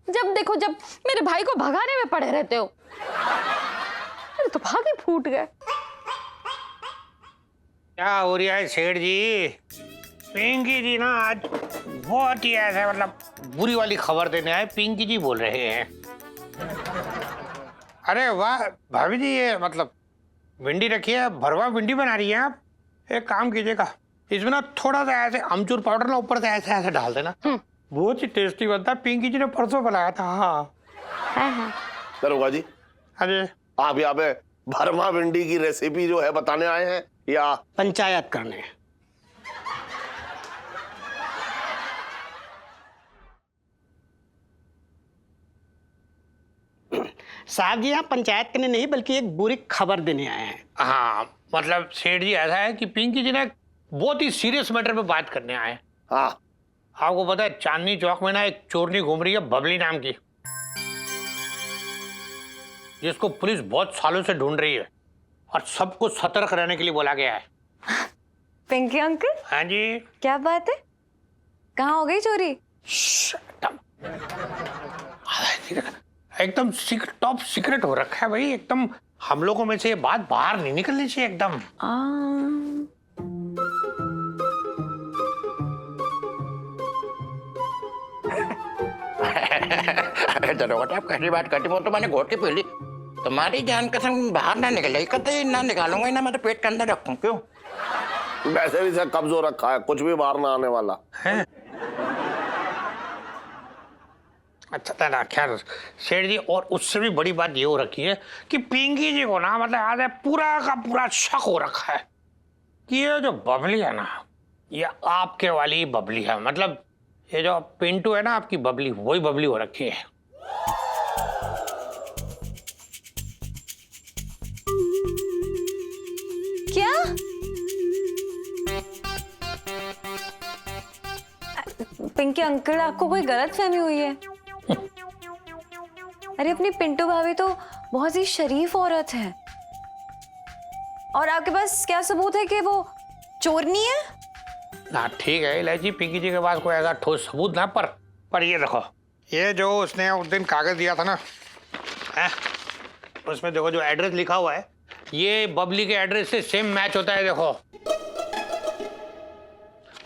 जब देखो जब मेरे भाई को भगाने में पड़े रहते हो। मेरे तो भाग ही फूट गए। क्या हो रहा है सेठ जी? पिंकी जी ना आज बहुत ही ऐसा मतलब बुरी वाली खबर देने आए। पिंकी जी बोल रहे हैं। अरे वाह भाभी जी, ये मतलब भिंडी रखी है, भरवा भिंडी बना रही है आप। एक काम कीजिएगा, इसमें ना थोड़ा सा ऐसे अमचूर पाउडर ना ऊपर से ऐसे ऐसे डाल देना, बहुत ही टेस्टी बनता है। पिंकी जी ने परसों बनाया था। हाँ दरोगा जी, अरे आप यहाँ पे भरमा भिंडी की रेसिपी जो है बताने आए हैं या पंचायत करने? साहब जी, यहाँ पंचायत करने नहीं बल्कि एक बुरी खबर देने आए हैं। हाँ मतलब सेठ जी ऐसा है कि पिंकी जी ने बहुत ही सीरियस मैटर पे बात करने आए हैं। हाँ, आपको पता है चांदनी चौक में ना एक चोरनी घूम रही है, बबली नाम की, जिसको पुलिस बहुत सालों से ढूंढ रही है और सबको सतर्क रहने के लिए बोला गया है। पिंकी अंकल, हाँ जी। क्या बात है? कहाँ हो गई चोरी? एकदम टॉप सीक्रेट हो रखा है भाई, एकदम हम लोगों में से ये बात बाहर नहीं निकलनी चाहिए एकदम। दरोगा आप कैसी बात करती? वो तो मैंने घोट के पी ली। तुम्हारी जान कसम बाहर ना निकले, कतई ना निकालूंगा, ना मैं तो पेट के अंदर रखूं। क्यों? वैसे भी सर कब्ज हो रखा है, कुछ भी बाहर ना आने वाला है। अच्छा ना, खैर सेठ जी, और उससे भी बड़ी बात ये हो रखी है कि पिंकी जी को ना मतलब आज पूरा का पूरा शक हो रखा है कि ये जो बबली है ना, ये आपके वाली बबली है। मतलब ये जो पिंटू है ना आपकी बबली, वही बबली हो रखी है। क्या? पिंकी अंकल, आपको कोई गलत फहमी हुई है। अरे अपनी पिंटू भाभी तो बहुत ही शरीफ औरत है, और आपके पास क्या सबूत है कि वो चोरनी है? ना ठीक है इलायची, पिंकी जी के पास कोई ऐसा ठोस सबूत ना, पर ये देखो, ये जो उसने उस दिन कागज दिया था ना, है उसमें देखो जो एड्रेस लिखा हुआ है, ये बबली के एड्रेस से सेम मैच होता है। देखो,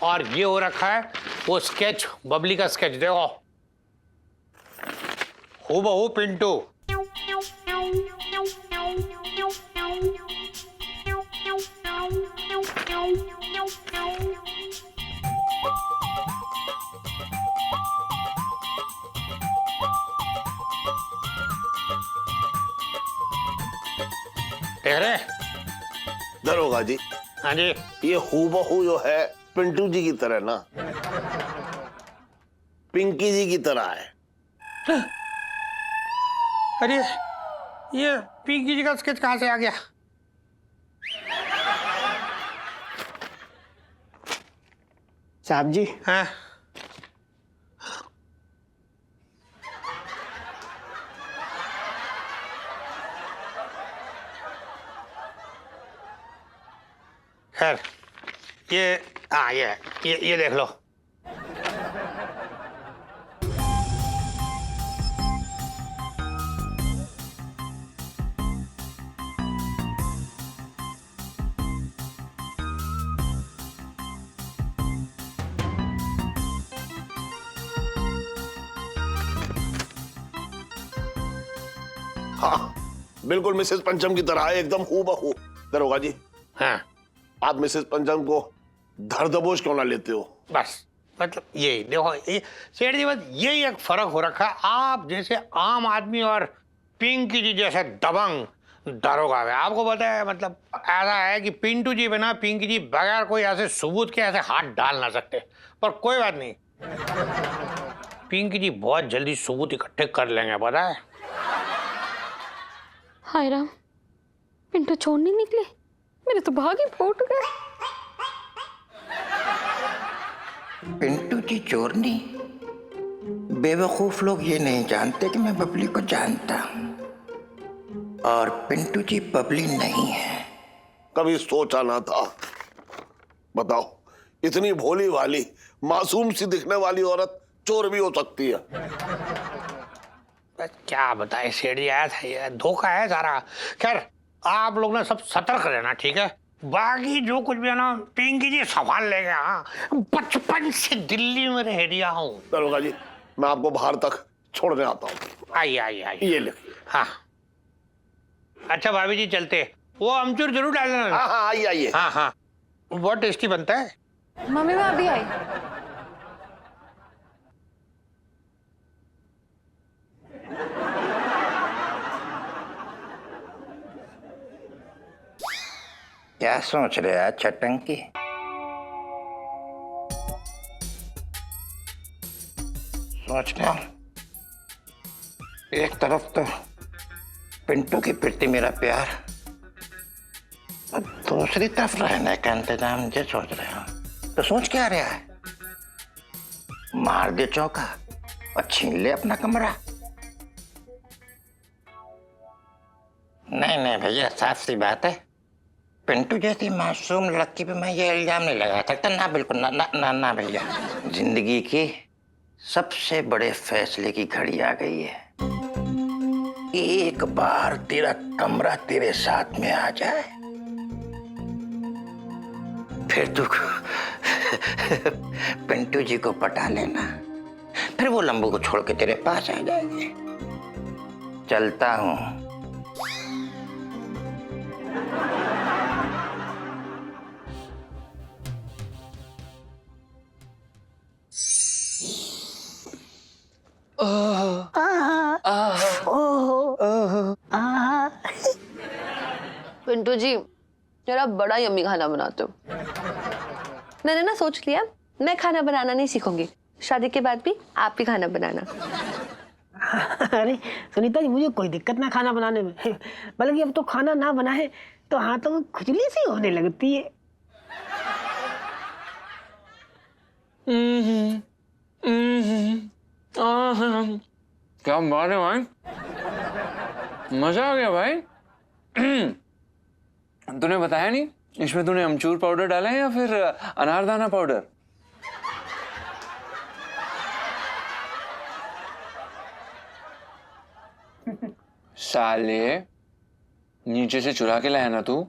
और ये हो रखा है वो स्केच, बबली का स्केच, देखो हूबहू पिंटू। देख रहे? दरोगा जी, हाँ जी, ये हूबहू जो है पिंटू जी की तरह ना पिंकी जी की तरह है। अरे ये पिंकी जी का स्केच कहां से आ गया? साहब जी, हाँ खैर, ये हाँ ये देख लो। हाँ बिल्कुल मिसेस पंचम की तरह है, एकदम हूबहू। दरोगा जी, हाँ आप मिसेस पंचम को धर दबोच क्यों ना लेते हो? बस मतलब यही देखो, ये सेठ जी, बस यही एक फर्क हो रखा है। आप जैसे आम आदमी और पिंकी जी जैसे दबंग दरोगा है। आपको पता है मतलब ऐसा है कि पिंटू जी बिना पिंकी जी बगैर कोई ऐसे सबूत के ऐसे हाथ डाल ना सकते। पर कोई बात नहीं, पिंकी जी बहुत जल्दी सबूत इकट्ठे कर लेंगे, पता है। हाय राम, पिंटू छोड़ नहीं निकले, मेरे तो भाग ही फूट गए। पिंटू जी चोर नहीं, बेवकूफ लोग ये नहीं जानते कि मैं बबली को जानता हूँ, और पिंटू जी बबली नहीं है। कभी सोचा ना था। बताओ, इतनी भोली वाली मासूम सी दिखने वाली औरत चोर भी हो सकती है। बस क्या बताए सेठ जी, आया था ये धोखा है सारा। खैर आप लोग ना सब सतर्क रहना, ठीक है। बाकी जो कुछ भी है ना पिंकी जी संभाल लेंगे। हाँ, बचपन से दिल्ली में रह दिया हूँ। दरोगा जी, मैं आपको बाहर तक छोड़ने आता हूँ। आइए आइए आइए। ये लिखिए। हाँ अच्छा भाभी जी चलते, वो अमचूर जरूर डालना। हाँ हाँ आइए आइए। हाँ हाँ, बहुत टेस्टी बनता है। मम्मी मैं अभी आई। क्या सोच रहे हैं चटंकी? सोच रहा हूं एक तरफ तो पिंटू के प्रति मेरा प्यार, और दूसरी तरफ रहने का इंतजाम जो सोच रहे हो। तो सोच क्या रहा है? मार दे चौका और छीन ले अपना कमरा। नहीं नहीं भैया, साफ सी बात है, पिंटू जैसी मासूम लड़की पे मैं ये इल्जाम नहीं लगा सकता। ना बिल्कुल ना ना ना, ना भैया। जिंदगी की सबसे बड़े फैसले की घड़ी आ गई है। एक बार तेरा कमरा तेरे साथ में आ जाए, फिर तू पिंटू जी को पटा लेना, फिर वो लंबू को छोड़ के तेरे पास आ जाएंगे। चलता हूं। पिंटू जी जरा बड़ा यम्मी खाना बनाते हो। मैंने ना सोच लिया मैं खाना बनाना नहीं सीखूंगी, शादी के बाद भी आप ही खाना बनाना। अरे सुनीता जी, मुझे कोई दिक्कत ना खाना बनाने में, बल्कि अब तो खाना ना बनाए तो हाथों में खुजली सी होने लगती है। क्या बात है भाई, मजा आ गया भाई। तूने बताया नहीं, इसमें तूने अमचूर पाउडर डाला है या फिर अनारदाना पाउडर? साले, नीचे से चुरा के लाया ना तू।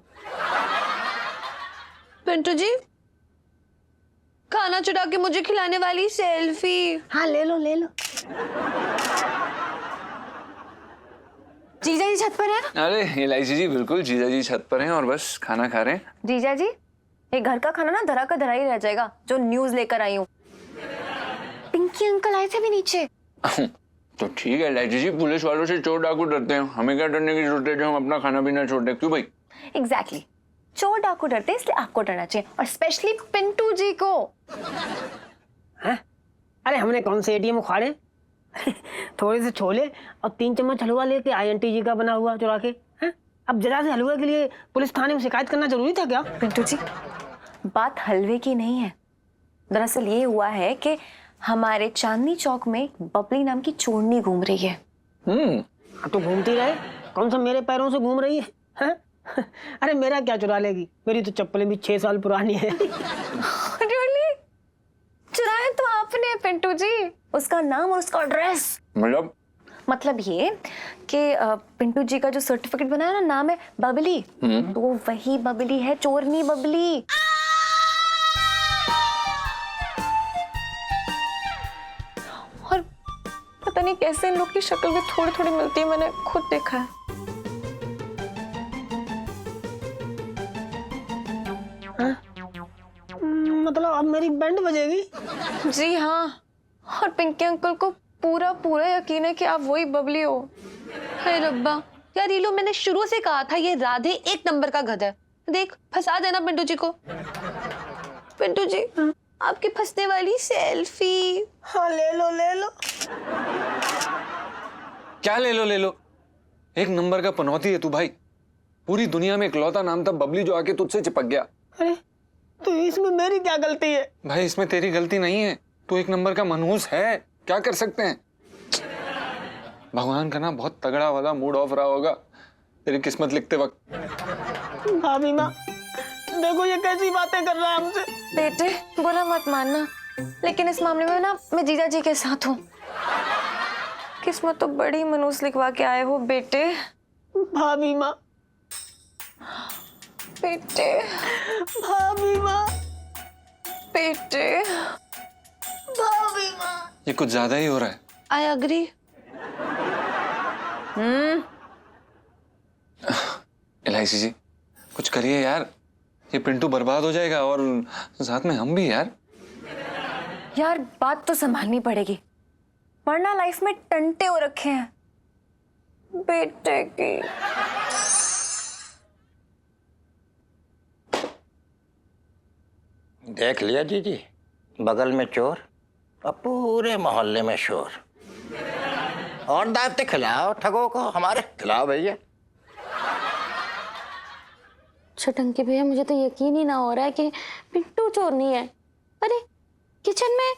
पिंटू जी, खाना चुरा के मुझे खिलाने वाली सेल्फी। हाँ ले लो ले लो। जीजा जी छत पर है? अरे इलायची जी, बिल्कुल जीजा जी छत पर हैं और बस खाना खा रहे हैं। जीजा जी, ये घर का खाना ना धरा का धरा ही रह जाएगा, जो न्यूज लेकर आई हूँ। पिंकी अंकल आए थे भी नीचे। तो ठीक है इलायची जी, पुलिस वालों से चोर डाकू डरते हैं, हमें क्या डरने की जरूरत है जो हम अपना खाना पीना छोड़ दें? क्यों भाई? एग्जैक्टली, चोर डाकू डरते हैं इसलिए आपको डरना चाहिए, और स्पेशली पिंटू जी को। हैं? अरे हमने कौन से एटीएम उखाड़े? थोड़े से छोले और 3 चम्मच हलवा लेके आईएनटी जी का बना हुआ चुरा के। हैं? अब जरा से हलवे के लिए पुलिस थाने में शिकायत करना जरूरी था क्या? पिंटू जी, बात हलवे की नहीं है। दरअसल ये हुआ है कि हमारे चांदनी चौक में बबली नाम की चोरनी घूम रही है। तो घूमती रहे, कौन सा मेरे पैरों से घूम रही है? हैं? अरे मेरा क्या चुरा लेगी, मेरी तो चप्पलें भी 6 साल पुरानी है। Really? चुराया तो आपने पिंटू जी, उसका नाम और उसका एड्रेस। मतलब ये कि पिंटू जी का जो सर्टिफिकेट बना है ना, नाम है बबली, तो वही बबली है, चोरनी बबली। और पता नहीं कैसे इन लोग की शक्ल भी थोड़ी थोड़ी मिलती है, मैंने खुद देखा है। मेरी बैंड बजेगी? जी हाँ, और पिंकी अंकल को पूरा पूरा यकीन है कि आप वही बबली हो। हे रब्बा, यार ये लो, मैंने शुरू से कहा था ये राधे एक नंबर का गधा है। देख, फंसा देना पिंटू जी को। पिंटू जी, आपकी फंसने वाली सेल्फी। हाँ ले लो ले लो। क्या ले लो ले लो? एक नंबर का पनौती है तू भाई। पूरी दुनिया में इकलौता नाम था बबली जो आके तुझसे चिपक गया। अरे तो इसमें मेरी क्या गलती है? भाई इसमें तेरी गलती नहीं है, तू एक नंबर का मनहूस है, क्या कर सकते हैं। भगवान का ना बहुत तगड़ा वाला मूड ऑफ रहा होगा तेरी किस्मत लिखते वक्त। भाभी माँ देखो ये कैसी बातें कर रहा है हमसे। बेटे बुरा मत मानना, लेकिन इस मामले में ना मैं जीजा जी के साथ हूँ। किस्मत तो बड़ी मनूस लिखवा के आए हो बेटे। भाभी माँ, बेटे, भाभी माँ, बेटे, भाभी माँ। ये कुछ ज्यादा ही हो रहा है। I agree. एलआईसी जी कुछ करिए यार, ये पिंटू बर्बाद हो जाएगा और साथ में हम भी यार। यार बात तो संभालनी पड़ेगी, वरना लाइफ में टंटे हो रखे हैं बेटे की। देख लिया जीजी, बगल में चोर और पूरे मोहल्ले में शोर। और दावते खिलाओ ठगों को, हमारे खिलाओ भैया। छटंकी भैया, मुझे तो यकीन ही ना हो रहा है कि पिंटू चोर नहीं है। अरे किचन में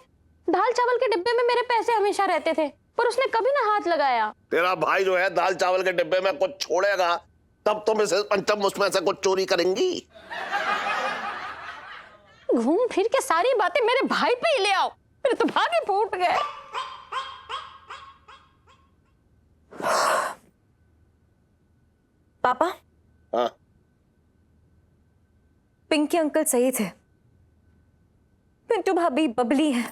दाल चावल के डिब्बे में मेरे पैसे हमेशा रहते थे, पर उसने कभी ना हाथ लगाया। तेरा भाई जो है दाल चावल के डिब्बे में कुछ छोड़ेगा तब तो मिसेस पंचम उसमें से कुछ चोरी करेंगी। घूम फिर के सारी बातें मेरे भाई पे ही ले आओ, मेरे तो भागे फूट गए। पापा, हाँ पिंकी अंकल सही थे, पिंटू भाभी बबली है।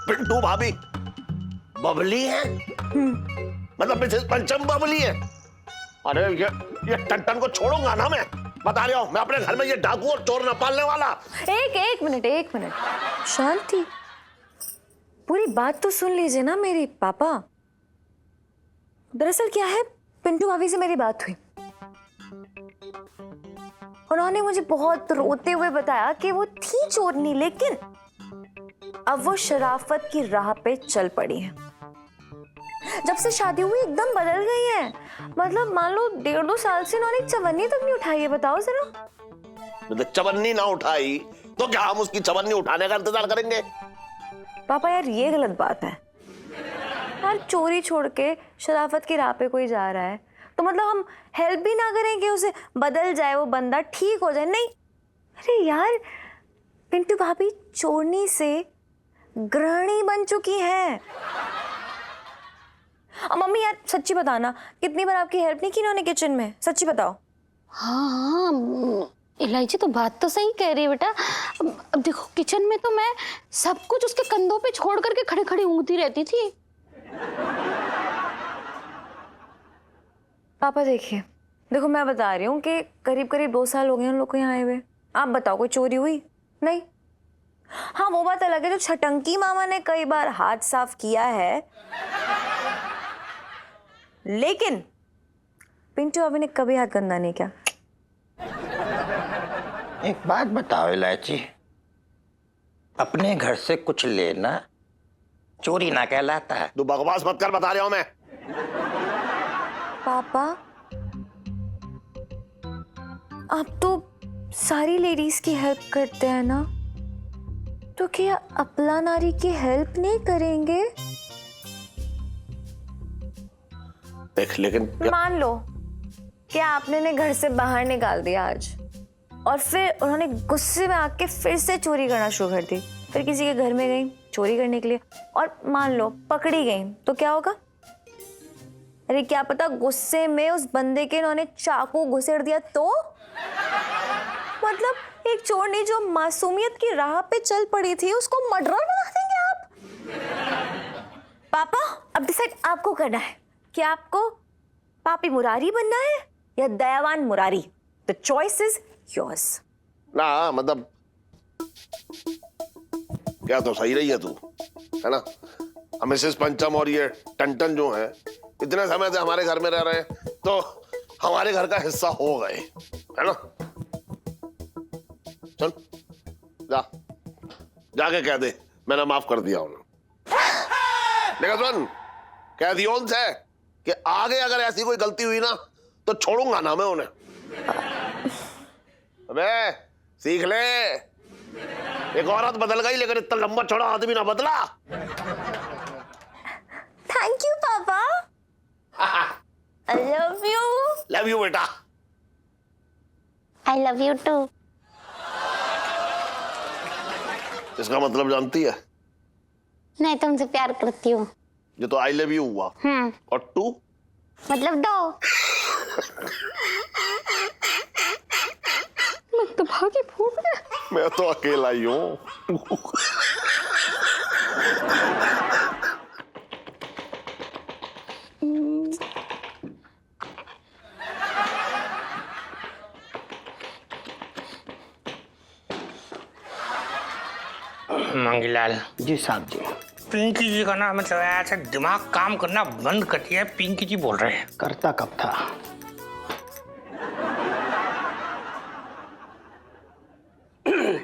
पिंटू भाभी बबली है? मतलब मिसेस पंचम बबली है? अरे ये टन को छोड़ूंगा ना मैं, बता रहा हूं मैं अपने घर में ये डाकू और चोर न पालने वाला। एक मिनट शांति, पूरी बात तो सुन लीजिए ना मेरी पापा। दरअसल क्या है, पिंटू भाभी से मेरी बात हुई, उन्होंने मुझे बहुत रोते हुए बताया कि वो थी चोरनी, लेकिन अब वो शराफत की राह पे चल पड़ी है। जब से शादी हुई एकदम बदल गई है। मतलब मान लो 1.5-2 साल से उन्होंने चवन्नी तक नहीं उठाई है। बताओ जरा। तो चवन्नी ना उठाई तो क्या हम उसकी चवन्नी उठाने का इंतजार करेंगे? पापा यार ये गलत बात है यार, चोरी छोड़ के शराफत की राह पे कोई जा रहा है तो मतलब हम हेल्प भी ना करें कि उसे बदल जाए, वो बंदा ठीक हो जाए? नहीं। अरे यार पिंटू भाभी चोरनी से गृहिणी बन चुकी है। मम्मी यार सच्ची बताना, कितनी बार आपकी हेल्प नहीं की इन्होंने किचन में? सच्ची बताओ। हाँ इलायची तो बात तो सही कह रही है बेटा। अब देखो किचन में तो मैं सब कुछ उसके कंधों पे छोड़ करके खड़े खड़े ऊँगती रहती थी। पापा देखो मैं बता रही हूँ कि करीब करीब 2 साल हो गए उन लोग को यहाँ आए हुए। आप बताओ कोई चोरी हुई? नहीं। हाँ वो बात अलग है, जो छटंकी मामा ने कई बार हाथ साफ किया है, लेकिन पिंटू अभी ने कभी हाथ गंदा नहीं किया। एक बात बताओ इलायची, अपने घर से कुछ लेना चोरी ना कहलाता है? तू बकवास मत कर, बता रहा हूं मैं। पापा आप तो सारी लेडीज की हेल्प करते हैं ना, तो क्या अपला नारी की हेल्प नहीं करेंगे? देख लेकिन मान लो कि आपने ने घर से बाहर निकाल दिया आज, और फिर उन्होंने गुस्से में आके फिर से चोरी करना शुरू कर दी, फिर किसी के घर में गई चोरी करने के लिए और मान लो पकड़ी गई, तो क्या होगा? अरे क्या पता गुस्से में उस बंदे के इन्होंने चाकू घुसेड़ दिया तो? मतलब एक चोरनी जो मासूमियत की राह पे चल पड़ी थी उसको मर्डरर बना देंगे आप? पापा अब डिसाइड आपको करना है कि आपको पापी मुरारी बनना है या दयावान मुरारी? The choice is yours. ना मतलब क्या तो सही रही है तू, है ना? हम मिसेस पंचम और ये टंटन जो है इतने समय से हमारे घर में रह रहे हैं तो हमारे घर का हिस्सा हो गए, है ना? चल जा, जाके कह दे मैंने माफ कर दिया उन्हें। देखा सुन, कह दियो उनसे कि आगे अगर ऐसी कोई गलती हुई ना तो छोड़ूंगा ना मैं उन्हें। अबे सीख ले, एक औरत बदल गई लेकिन इतना लंबा चौड़ा आदमी ना बदला। थैंक यू पापा। I love you. Love you बेटा। I love you too. इसका मतलब जानती है? नहीं, तुमसे प्यार करती हूँ। ये तो आई लव यू हुआ। और टू मतलब दो। मैं तो भागी फूट गया। मैं तो अकेला ही हूँ। मंगीलाल जी साहब जी। पिंकी जी का ना मतलब ऐसे दिमाग काम करना बंद कर दिया है। पिंकी जी बोल रहे हैं। करता कब था?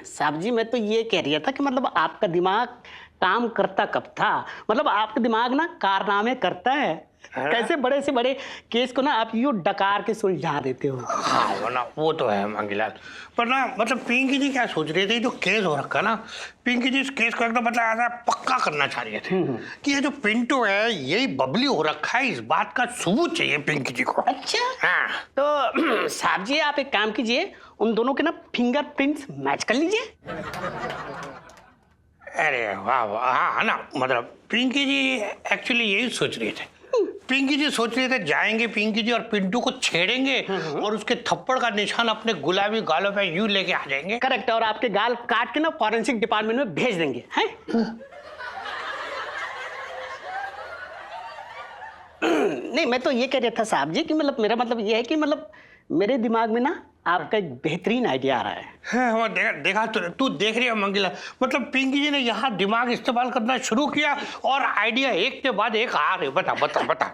साहब जी मैं तो ये कह रहा था कि मतलब आपका दिमाग काम करता कब था? मतलब आपका दिमाग ना कारनामे करता है। कैसे बड़े से बड़े केस को ना आप यूं डकार के सुलझा देते हो। हाँ वरना वो तो है मंगीलाल, पर ना मतलब पिंकी जी क्या सोच रहे थे, जो केस हो रखा ना, पिंकी जी इस केस को एकदम मतलब ऐसा पक्का करना चाह रहे थे कि ये जो पिंटू है यही बबली हो रखा है, इस बात का सबूत चाहिए पिंकी जी को। अच्छा हाँ। तो साहब जी आप एक काम कीजिए, उन दोनों के ना फिंगरप्रिंट्स मैच कर लीजिए। अरे वाह वाह, हाँ ना मतलब पिंकी जी एक्चुअली यही सोच रहे थे। पिंकी जी सोच रहे थे जाएंगे पिंकी जी और पिंटू को छेड़ेंगे और उसके थप्पड़ का निशान अपने गुलाबी गालों पे यूं लेके आ जाएंगे। करेक्ट, और आपके गाल काट के ना फॉरेंसिक डिपार्टमेंट में भेज देंगे हैं? नहीं मैं तो ये कह रहा था साहब जी कि मतलब मेरा मतलब ये है कि मतलब मेरे दिमाग में ना आपका एक बेहतरीन आइडिया आ रहा है। हाँ, वो देखा तू देख रही है मंगीला, मतलब पिंकी जी ने यहाँ दिमाग इस्तेमाल करना शुरू किया और आइडिया एक के बाद एक आ रहे। बता बता बता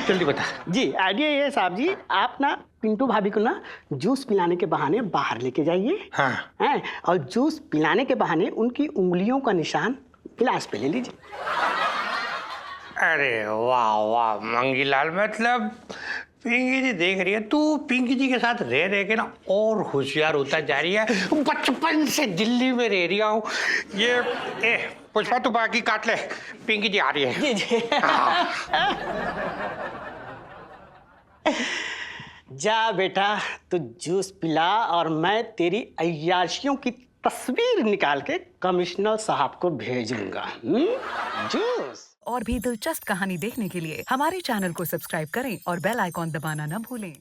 जल्दी बता। जी आइडिया ये है साहब जी, आप ना पिंटू भाभी को ना जूस पिलाने के बहाने बाहर लेके जाइए। हाँ। हैं, और जूस पिलाने के बहाने उनकी उंगलियों का निशान गिलास पे ले लीजिए। अरे वाह वाह मंगीलाल, मतलब पिंकी जी देख रही है, तू पिंकी जी के साथ रह रह के ना और होशियार होता जा रही है। बचपन से दिल्ली में रह रही हूँ ये। पुष्पा तू बाकी काट ले, पिंकी जी आ रही है। जी जी। जा बेटा तू जूस पिला और मैं तेरी अय्याशियों की तस्वीर निकाल के कमिश्नर साहब को भेजूंगा। जूस। और भी दिलचस्प कहानी देखने के लिए हमारे चैनल को सब्सक्राइब करें और बेल आइकॉन दबाना न भूलें।